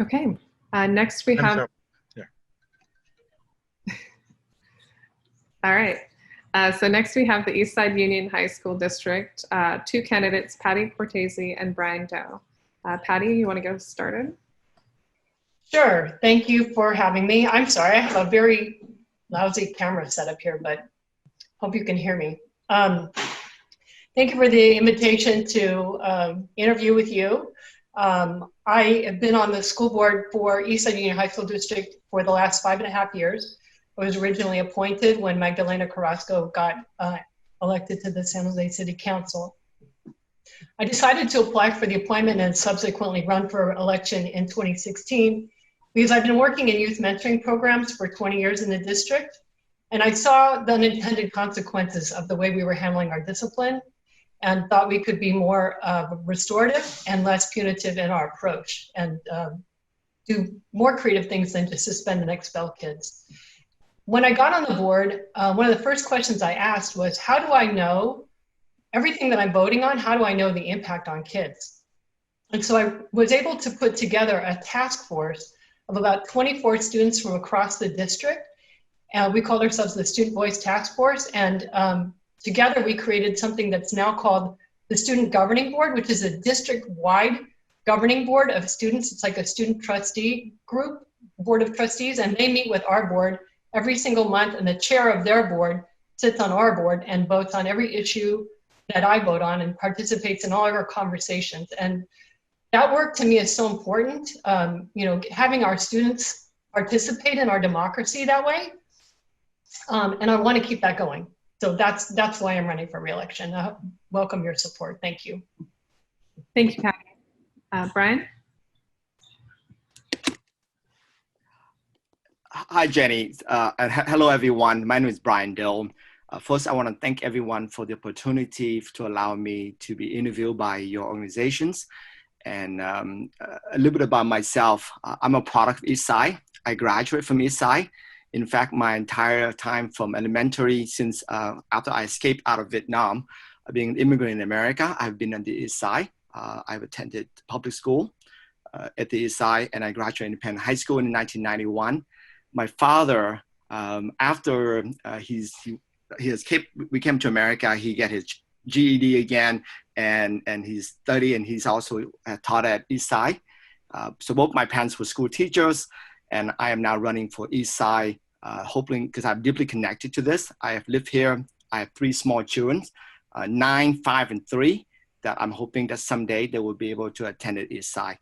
Okay, next we have, yeah. All right, so next we have the Eastside Union High School District, two candidates, Patty Cortese and Brian Doe. Patty, you want to get us started? Sure, thank you for having me. I'm sorry, I have a very lousy camera set up here, but hope you can hear me. Thank you for the invitation to interview with you. I have been on the school board for Eastside Union High School District for the last 5.5 years. I was originally appointed when Magdalena Carrasco got elected to the San Jose City Council. I decided to apply for the appointment and subsequently run for election in 2016 because I've been working in youth mentoring programs for 20 years in the district, and I saw the unintended consequences of the way we were handling our discipline and thought we could be more restorative and less punitive in our approach and do more creative things than to suspend and expel kids. When I got on the board, one of the first questions I asked was, how do I know everything that I'm voting on? How do I know the impact on kids? And so I was able to put together a task force of about 24 students from across the district. We called ourselves the Student Voice Task Force. And together we created something that's now called the Student Governing Board, which is a district-wide governing board of students. It's like a student trustee group, board of trustees, and they meet with our board every single month, and the chair of their board sits on our board and votes on every issue that I vote on and participates in all of our conversations. And that work to me is so important. You know, having our students participate in our democracy that way. And I want to keep that going. So that's why I'm running for re-election. Welcome your support. Thank you. Thank you, Patty. Brian? Hi, Jenny. And hello, everyone. My name is Brian Dill. First, I want to thank everyone for the opportunity to allow me to be interviewed by your organizations. And a little bit about myself. I'm a product of Eastside. I graduated from Eastside. In fact, my entire time from elementary, since after I escaped out of Vietnam, being an immigrant in America, I've been on the East Side. I've attended public school at the East Side, and I graduated Independent High School in 1991. My father, after we came to America, he got his GED again, and he studied, and he's also taught at East Side. So both my parents were school teachers, and I am now running for East Side, hoping, because I'm deeply connected to this. I have lived here. I have 3 small children, 9, 5, and 3, that I'm hoping that someday they will be able to attend at East Side.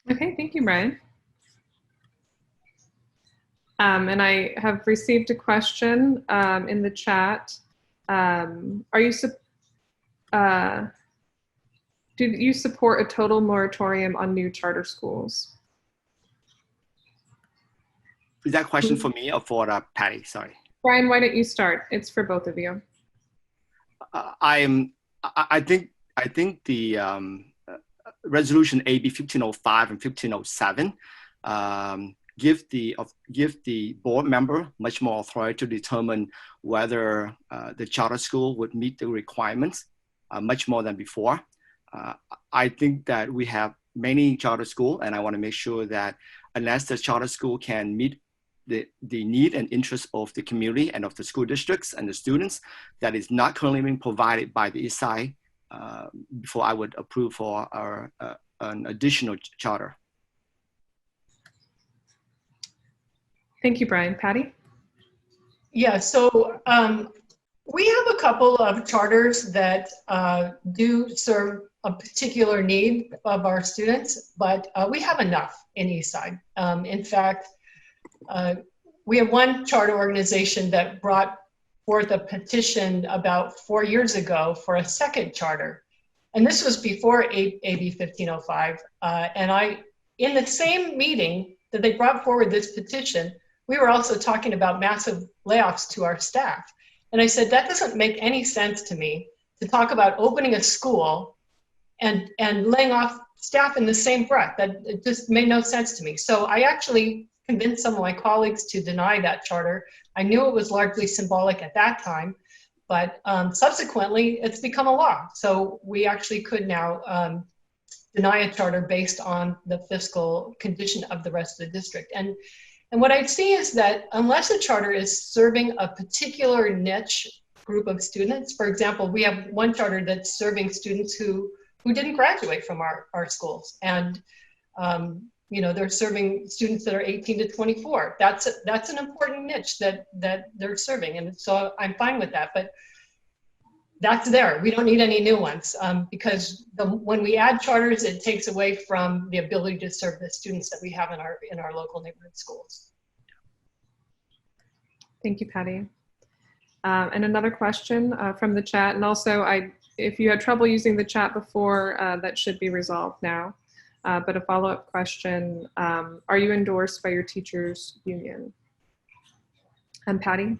Okay, thank you, Brian. And I have received a question in the chat. Do you support a total moratorium on new charter schools? Is that a question for me or for Patty? Sorry. Brian, why don't you start? It's for both of you. I think the resolution AB 1505 and 1507 give the board member much more authority to determine whether the charter school would meet the requirements much more than before. I think that we have many charter schools, and I want to make sure that unless the charter school can meet the need and interest of the community and of the school districts and the students, that is not currently being provided by the East Side, before I would approve for an additional charter. Thank you, Brian. Patty? Yeah, so we have a couple of charters that do serve a particular need of our students, but we have enough in Eastside. In fact, we have one charter organization that brought forth a petition about 4 years ago for a second charter. And this was before AB 1505. And in the same meeting that they brought forward this petition, we were also talking about massive layoffs to our staff. And I said, that doesn't make any sense to me to talk about opening a school and laying off staff in the same breath. That it just made no sense to me. So I actually convinced some of my colleagues to deny that charter. I knew it was largely symbolic at that time, but subsequently it's become a law. So we actually could now deny a charter based on the fiscal condition of the rest of the district. And what I'd see is that unless a charter is serving a particular niche group of students, for example, we have one charter that's serving students who didn't graduate from our schools. And you know, they're serving students that are 18 to 24. That's an important niche that they're serving. And so I'm fine with that, but that's there. We don't need any new ones because when we add charters, it takes away from the ability to serve the students that we have in our local neighborhood schools. Thank you, Patty. And another question from the chat. And also, if you had trouble using the chat before, that should be resolved now. But a follow-up question, are you endorsed by your teachers union? And Patty?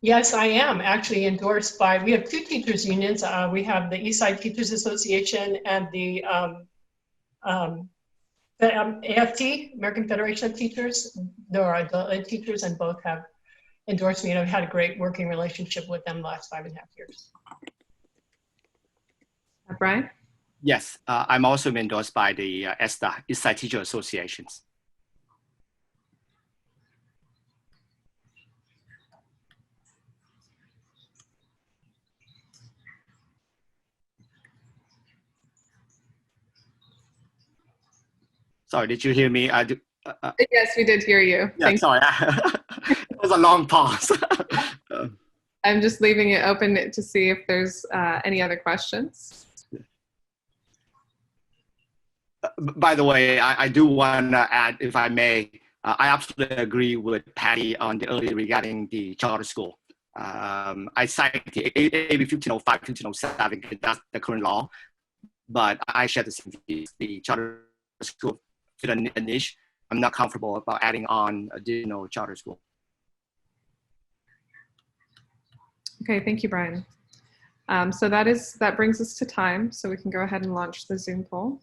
Yes, I am actually endorsed by, we have 2 teachers unions. We have the Eastside Teachers Association and the AFT, American Federation of Teachers. There are adult ed teachers, and both have endorsed me, and I've had a great working relationship with them the last 5.5 years. Brian? Yes, I'm also endorsed by the ESTA, Eastside Teacher Associations. Sorry, did you hear me? Yes, we did hear you. Yeah, sorry. a long pause. I'm just leaving it open to see if there's any other questions. By the way, I do want to add, if I may, I absolutely agree with Patty on the earlier regarding the charter school. I cite the AB 1505, 1507, because that's the current law, but I share the same views. The charter school fit a niche. I'm not comfortable about adding on additional charter school. Okay, thank you, Brian. So that brings us to time, so we can go ahead and launch the Zoom poll.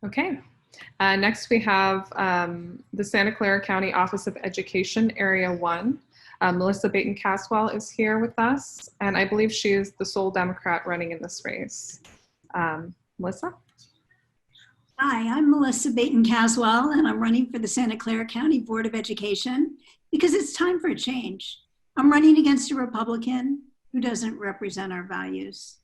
Okay, next we have the Santa Clara County Office of Education, Area 1. Melissa Baton-Caswell is here with us, and I believe she is the sole Democrat running in this race. Melissa? Hi, I'm Melissa Baton-Caswell, and I'm running for the Santa Clara County Board of Education because it's time for a change. I'm running against a Republican who doesn't represent our values.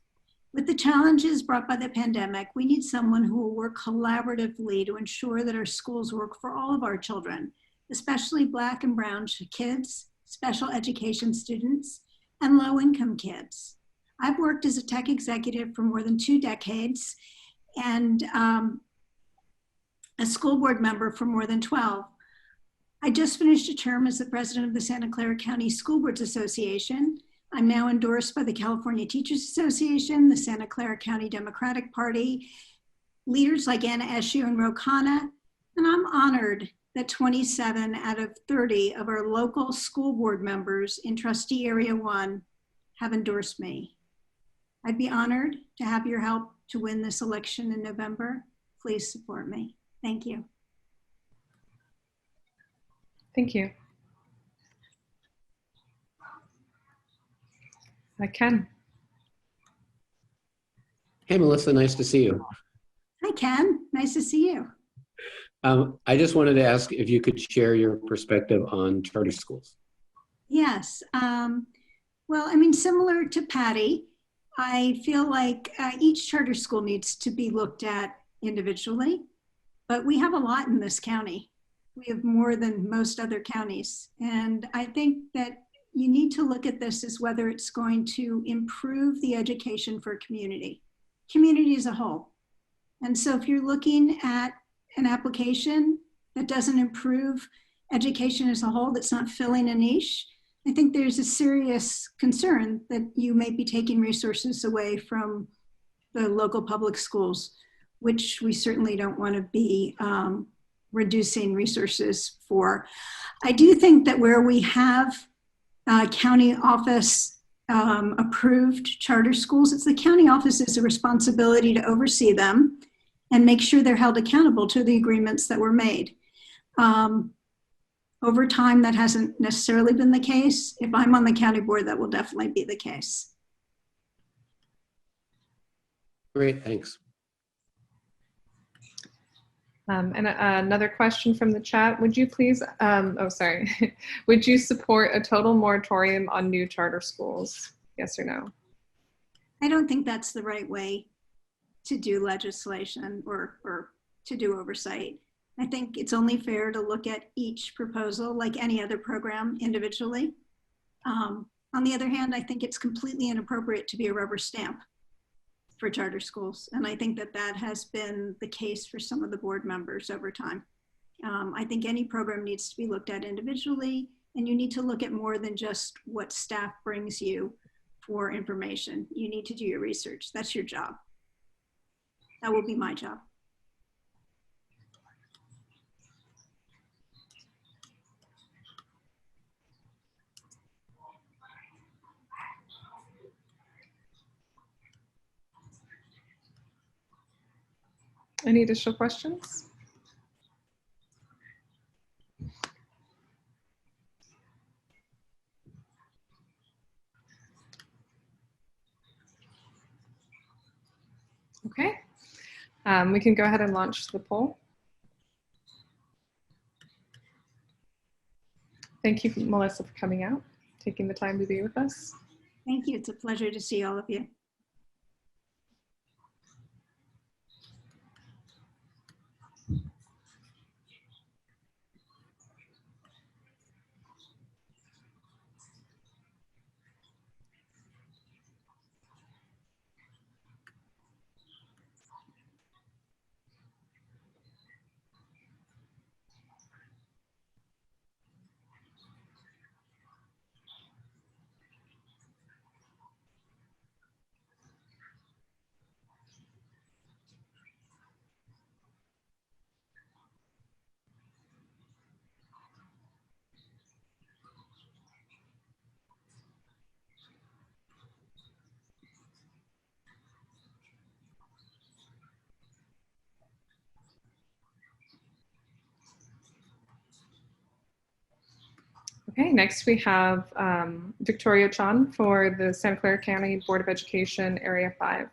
With the challenges brought by the pandemic, we need someone who will work collaboratively to ensure that our schools work for all of our children, especially Black and Brown kids, special education students, and low-income kids. I've worked as a tech executive for more than 2 decades and a school board member for more than 12. I just finished a term as the president of the Santa Clara County School Boards Association. I'm now endorsed by the California Teachers Association, the Santa Clara County Democratic Party, leaders like Anna Eshu and Ro Khanna, and I'm honored that 27 out of 30 of our local school board members in Trustee Area 1 have endorsed me. I'd be honored to have your help to win this election in November. Please support me. Thank you. Thank you. Ken. Hey, Melissa, nice to see you. Hi, Ken. Nice to see you. I just wanted to ask if you could share your perspective on charter schools. Yes. Well, I mean, similar to Patty, I feel like each charter school needs to be looked at individually, but we have a lot in this county. We have more than most other counties. And I think that you need to look at this as whether it's going to improve the education for a community as a whole. And so if you're looking at an application that doesn't improve education as a whole, that's not filling a niche, I think there's a serious concern that you may be taking resources away from the local public schools, which we certainly don't want to be reducing resources for. I do think that where we have county office approved charter schools, it's the county office's responsibility to oversee them and make sure they're held accountable to the agreements that were made. Over time, that hasn't necessarily been the case. If I'm on the county board, that will definitely be the case. Great, thanks. And another question from the chat, would you please, would you support a total moratorium on new charter schools? Yes or no? I don't think that's the right way to do legislation or to do oversight. I think it's only fair to look at each proposal like any other program individually. On the other hand, I think it's completely inappropriate to be a rubber stamp for charter schools. And I think that that has been the case for some of the board members over time. I think any program needs to be looked at individually, and you need to look at more than just what staff brings you for information. You need to do your research. That's your job. That will be my job. Any additional questions? Okay, we can go ahead and launch the poll. Thank you, Melissa, for coming out, taking the time to be with us. Thank you. It's a pleasure to see all of you. Okay, next we have Victoria Chan for the Santa Clara County Board of Education, Area 5.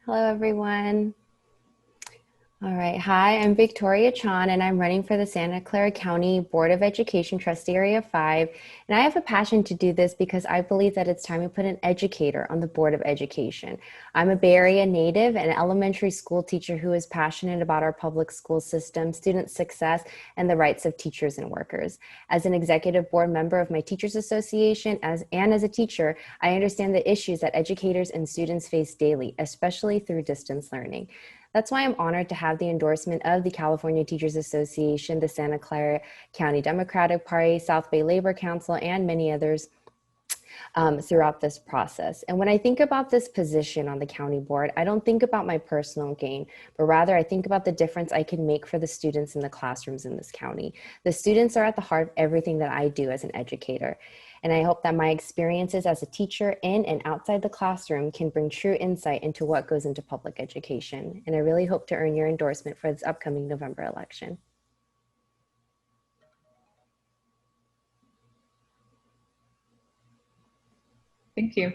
Hello, everyone. All right, hi, I'm Victoria Chan, and I'm running for the Santa Clara County Board of Education Trustee Area 5. And I have a passion to do this because I believe that it's time to put an educator on the Board of Education. I'm a Bay Area native and elementary school teacher who is passionate about our public school system, student success, and the rights of teachers and workers. As an executive board member of my Teachers Association and as a teacher, I understand the issues that educators and students face daily, especially through distance learning. That's why I'm honored to have the endorsement of the California Teachers Association, the Santa Clara County Democratic Party, South Bay Labor Council, and many others throughout this process. And when I think about this position on the county board, I don't think about my personal gain, but rather I think about the difference I can make for the students in the classrooms in this county. The students are at the heart of everything that I do as an educator. And I hope that my experiences as a teacher in and outside the classroom can bring true insight into what goes into public education. And I really hope to earn your endorsement for this upcoming November election. Thank you.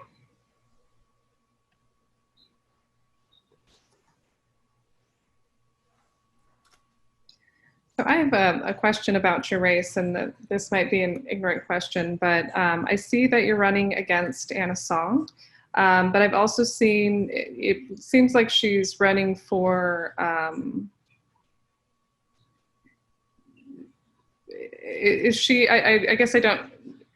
So I have a question about your race, and this might be an ignorant question, but I see that you're running against Anna Song, but I've also seen, it seems like she's running for, is she, I guess I don't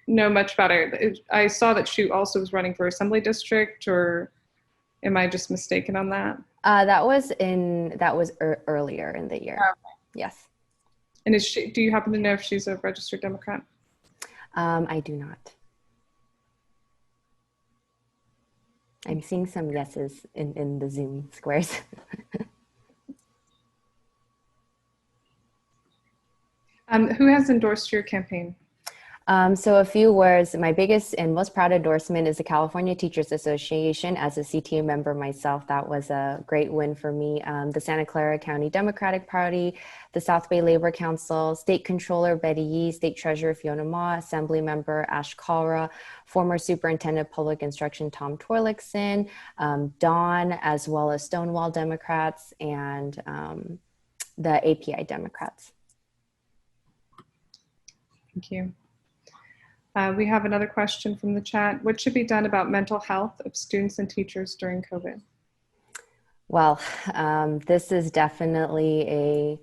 know much about her. I saw that she also was running for Assembly District, or am I just mistaken on that? That was earlier in the year. Okay. Yes. And is she, do you happen to know if she's a registered Democrat? I do not. I'm seeing some yeses in the Zoom squares. Who has endorsed your campaign? So a few words. My biggest and most proud endorsement is the California Teachers Association. As a CTA member myself, that was a great win for me. The Santa Clara County Democratic Party, the South Bay Labor Council, State Controller Betty Yee, State Treasurer Fiona Ma, Assembly Member Ash Clara, former Superintendent of Public Instruction Tom Torlickson, Dawn, as well as Stonewall Democrats, and the API Democrats. Thank you. We have another question from the chat. What should be done about mental health of students and teachers during COVID? Well, this is definitely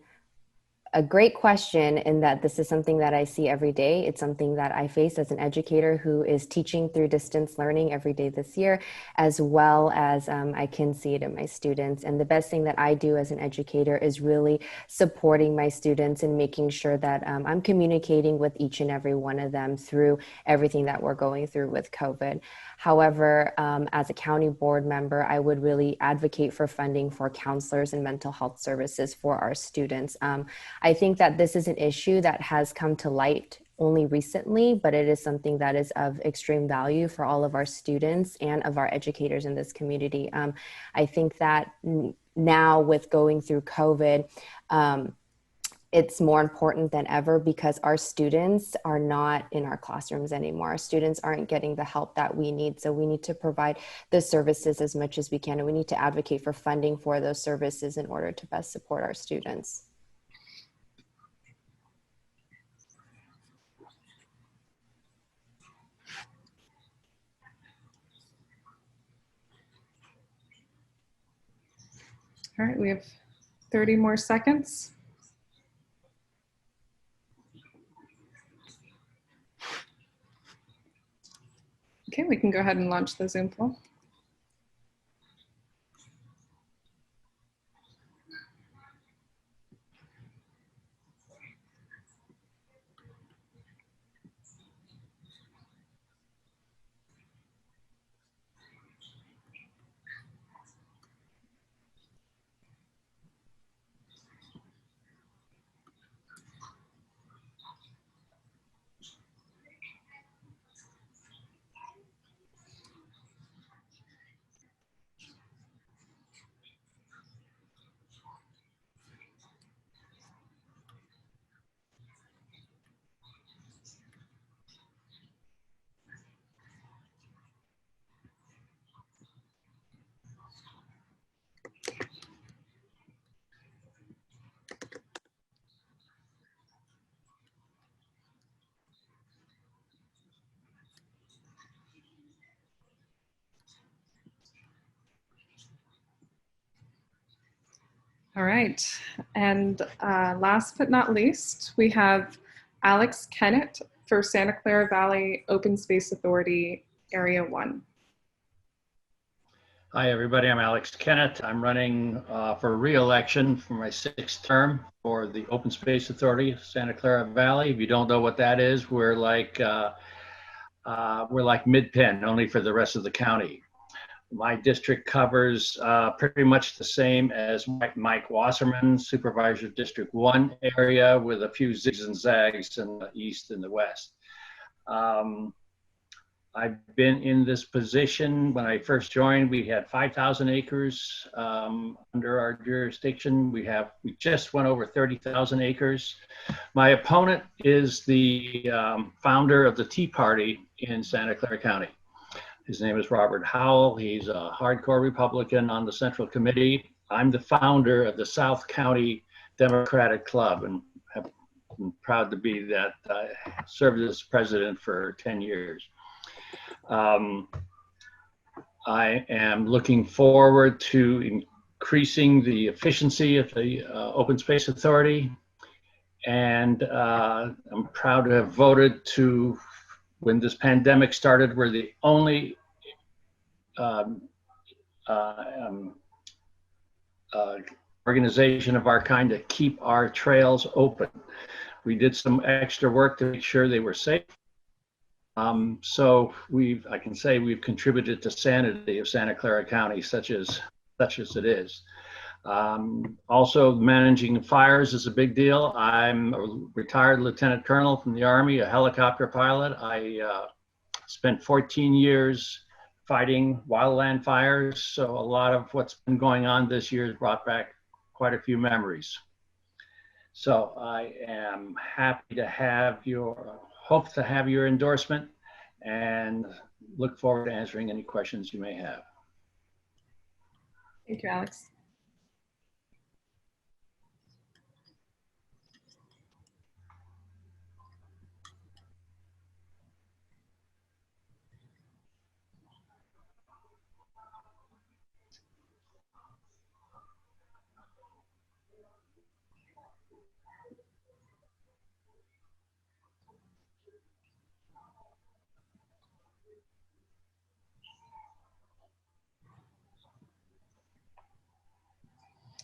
a great question in that this is something that I see every day. It's something that I face as an educator who is teaching through distance learning every day this year, as well as I can see it in my students. And the best thing that I do as an educator is really supporting my students and making sure that I'm communicating with each and every one of them through everything that we're going through with COVID. However, as a county board member, I would really advocate for funding for counselors and mental health services for our students. I think that this is an issue that has come to light only recently, but it is something that is of extreme value for all of our students and of our educators in this community. I think that now with going through COVID, it's more important than ever because our students are not in our classrooms anymore. Our students aren't getting the help that we need. So we need to provide the services as much as we can. And we need to advocate for funding for those services in order to best support our students. All right, we have 30 more seconds. Okay, we can go ahead and launch the Zoom poll. All right, and last but not least, we have Alex Kenneth for Santa Clara Valley Open Space Authority Area 1. Hi, everybody. I'm Alex Kenneth. I'm running for re-election for my 6th term for the Open Space Authority of Santa Clara Valley. If you don't know what that is, we're like mid-pen, only for the rest of the county. My district covers pretty much the same as Mike Wasserman, Supervisor District 1 area, with a few zigs and zags in the east and the west. I've been in this position. When I first joined, we had 5,000 acres under our jurisdiction. We just went over 30,000 acres. My opponent is the founder of the Tea Party in Santa Clara County. His name is Robert Howell. He's a hardcore Republican on the Central Committee. I'm the founder of the South County Democratic Club, and I'm proud to be that. I served as president for 10 years. I am looking forward to increasing the efficiency of the Open Space Authority, and I'm proud to have voted to, when this pandemic started, we're the only organization of our kind to keep our trails open. We did some extra work to make sure they were safe. So I can say we've contributed to sanity of Santa Clara County, such as it is. Also, managing fires is a big deal. I'm a retired lieutenant colonel from the Army, a helicopter pilot. I spent 14 years fighting wildland fires, so a lot of what's been going on this year has brought back quite a few memories. So I am happy to have hope to have your endorsement, and look forward to answering any questions you may have. Thank you, Alex.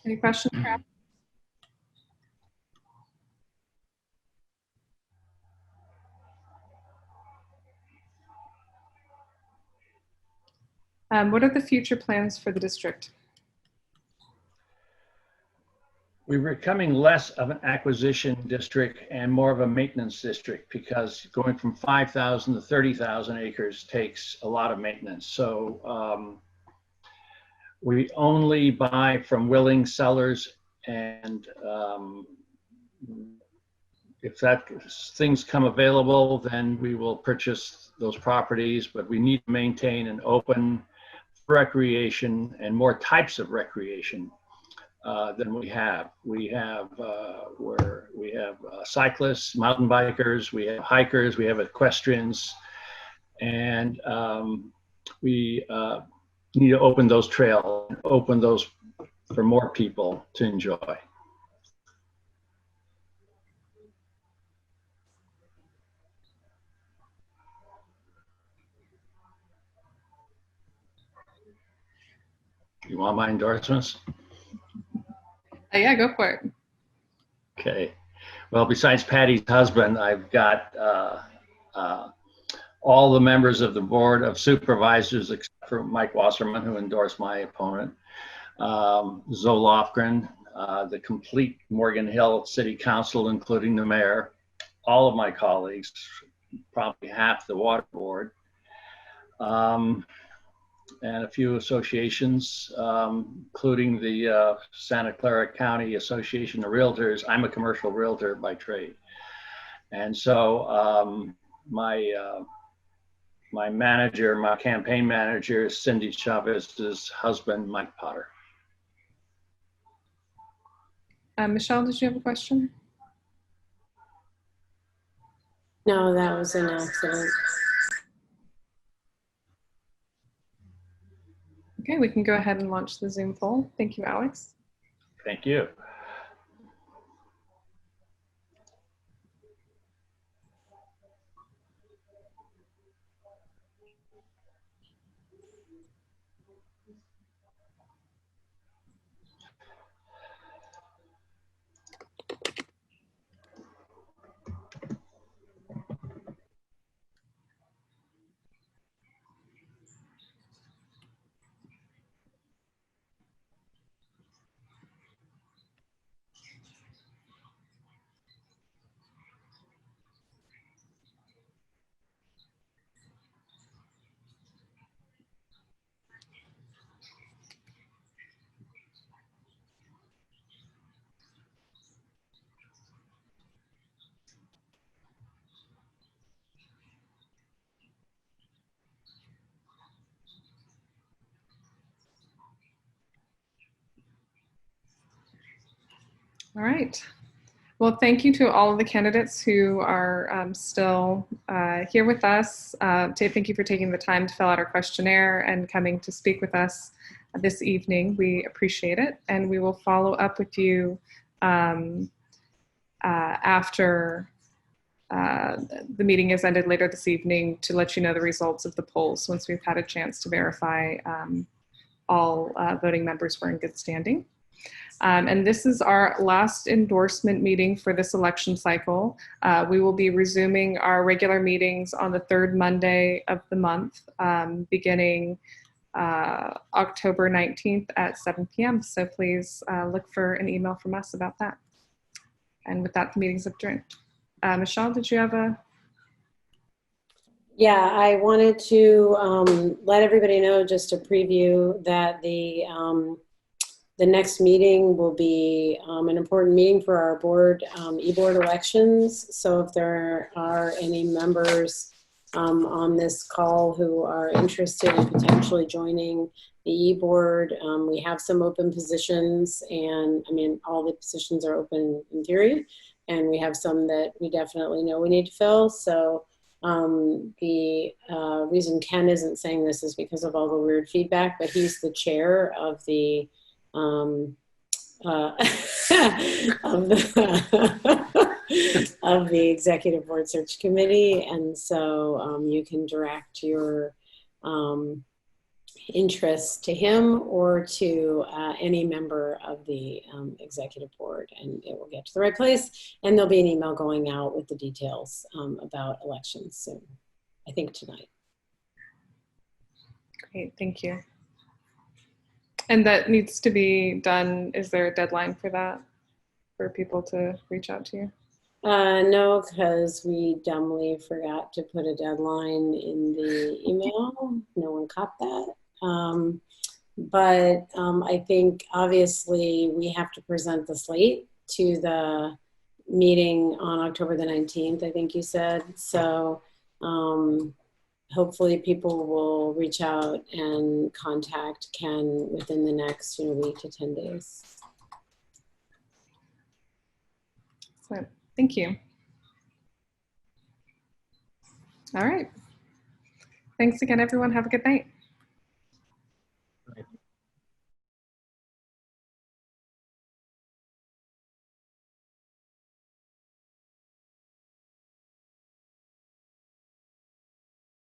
Any questions? What are the future plans for the district? We're becoming less of an acquisition district and more of a maintenance district, because going from 5,000 to 30,000 acres takes a lot of maintenance. So we only buy from willing sellers, and if things come available, then we will purchase those properties, but we need to maintain an open recreation and more types of recreation than we have. We have cyclists, mountain bikers, we have hikers, we have equestrians, and we need to open those trails, open those for more people to enjoy. You want my endorsements? Yeah, go for it. Okay. Well, besides Patty's husband, I've got all the members of the Board of Supervisors, except for Mike Wasserman, who endorsed my opponent, Zoe Lofgren, the complete Morgan Hill City Council, including the mayor, all of my colleagues, probably half the water board, and a few associations, including the Santa Clara County Association of Realtors. I'm a commercial realtor by trade. And so my manager, my campaign manager, is Cindy Chavez's husband, Mike Potter. Michelle, did you have a question? No, that was an accident. Okay, we can go ahead and launch the Zoom poll. Thank you, Alex. Thank you. All right. Well, thank you to all of the candidates who are still here with us. Thank you for taking the time to fill out our questionnaire and coming to speak with us this evening. We appreciate it, and we will follow up with you after the meeting is ended later this evening to let you know the results of the polls once we've had a chance to verify all voting members were in good standing. And this is our last endorsement meeting for this election cycle. We will be resuming our regular meetings on the third Monday of the month, beginning October 19th at 7 p.m. So please look for an email from us about that. And with that, the meeting's adjourned. Michelle, did you have a? Yeah, I wanted to let everybody know, just to preview, that the next meeting will be an important meeting for our board, e-board elections. So if there are any members on this call who are interested in potentially joining the e-board, we have some open positions, and I mean, all the positions are open in theory, and we have some that we definitely know we need to fill. So the reason Ken isn't saying this is because of all the weird feedback, but he's the chair of the of the Executive Board Search Committee, and so you can direct your interest to him or to any member of the executive board, and it will get to the right place. And there'll be an email going out with the details about elections soon, I think tonight. Great, thank you. And that needs to be done. Is there a deadline for that, for people to reach out to you? No, because we dumbly forgot to put a deadline in the email. No one caught that. But I think obviously we have to present the slate to the meeting on October the 19th, I think you said. So hopefully people will reach out and contact Ken within the next week to 10 days. Excellent. Thank you. All right. Thanks again, everyone. Have a good night.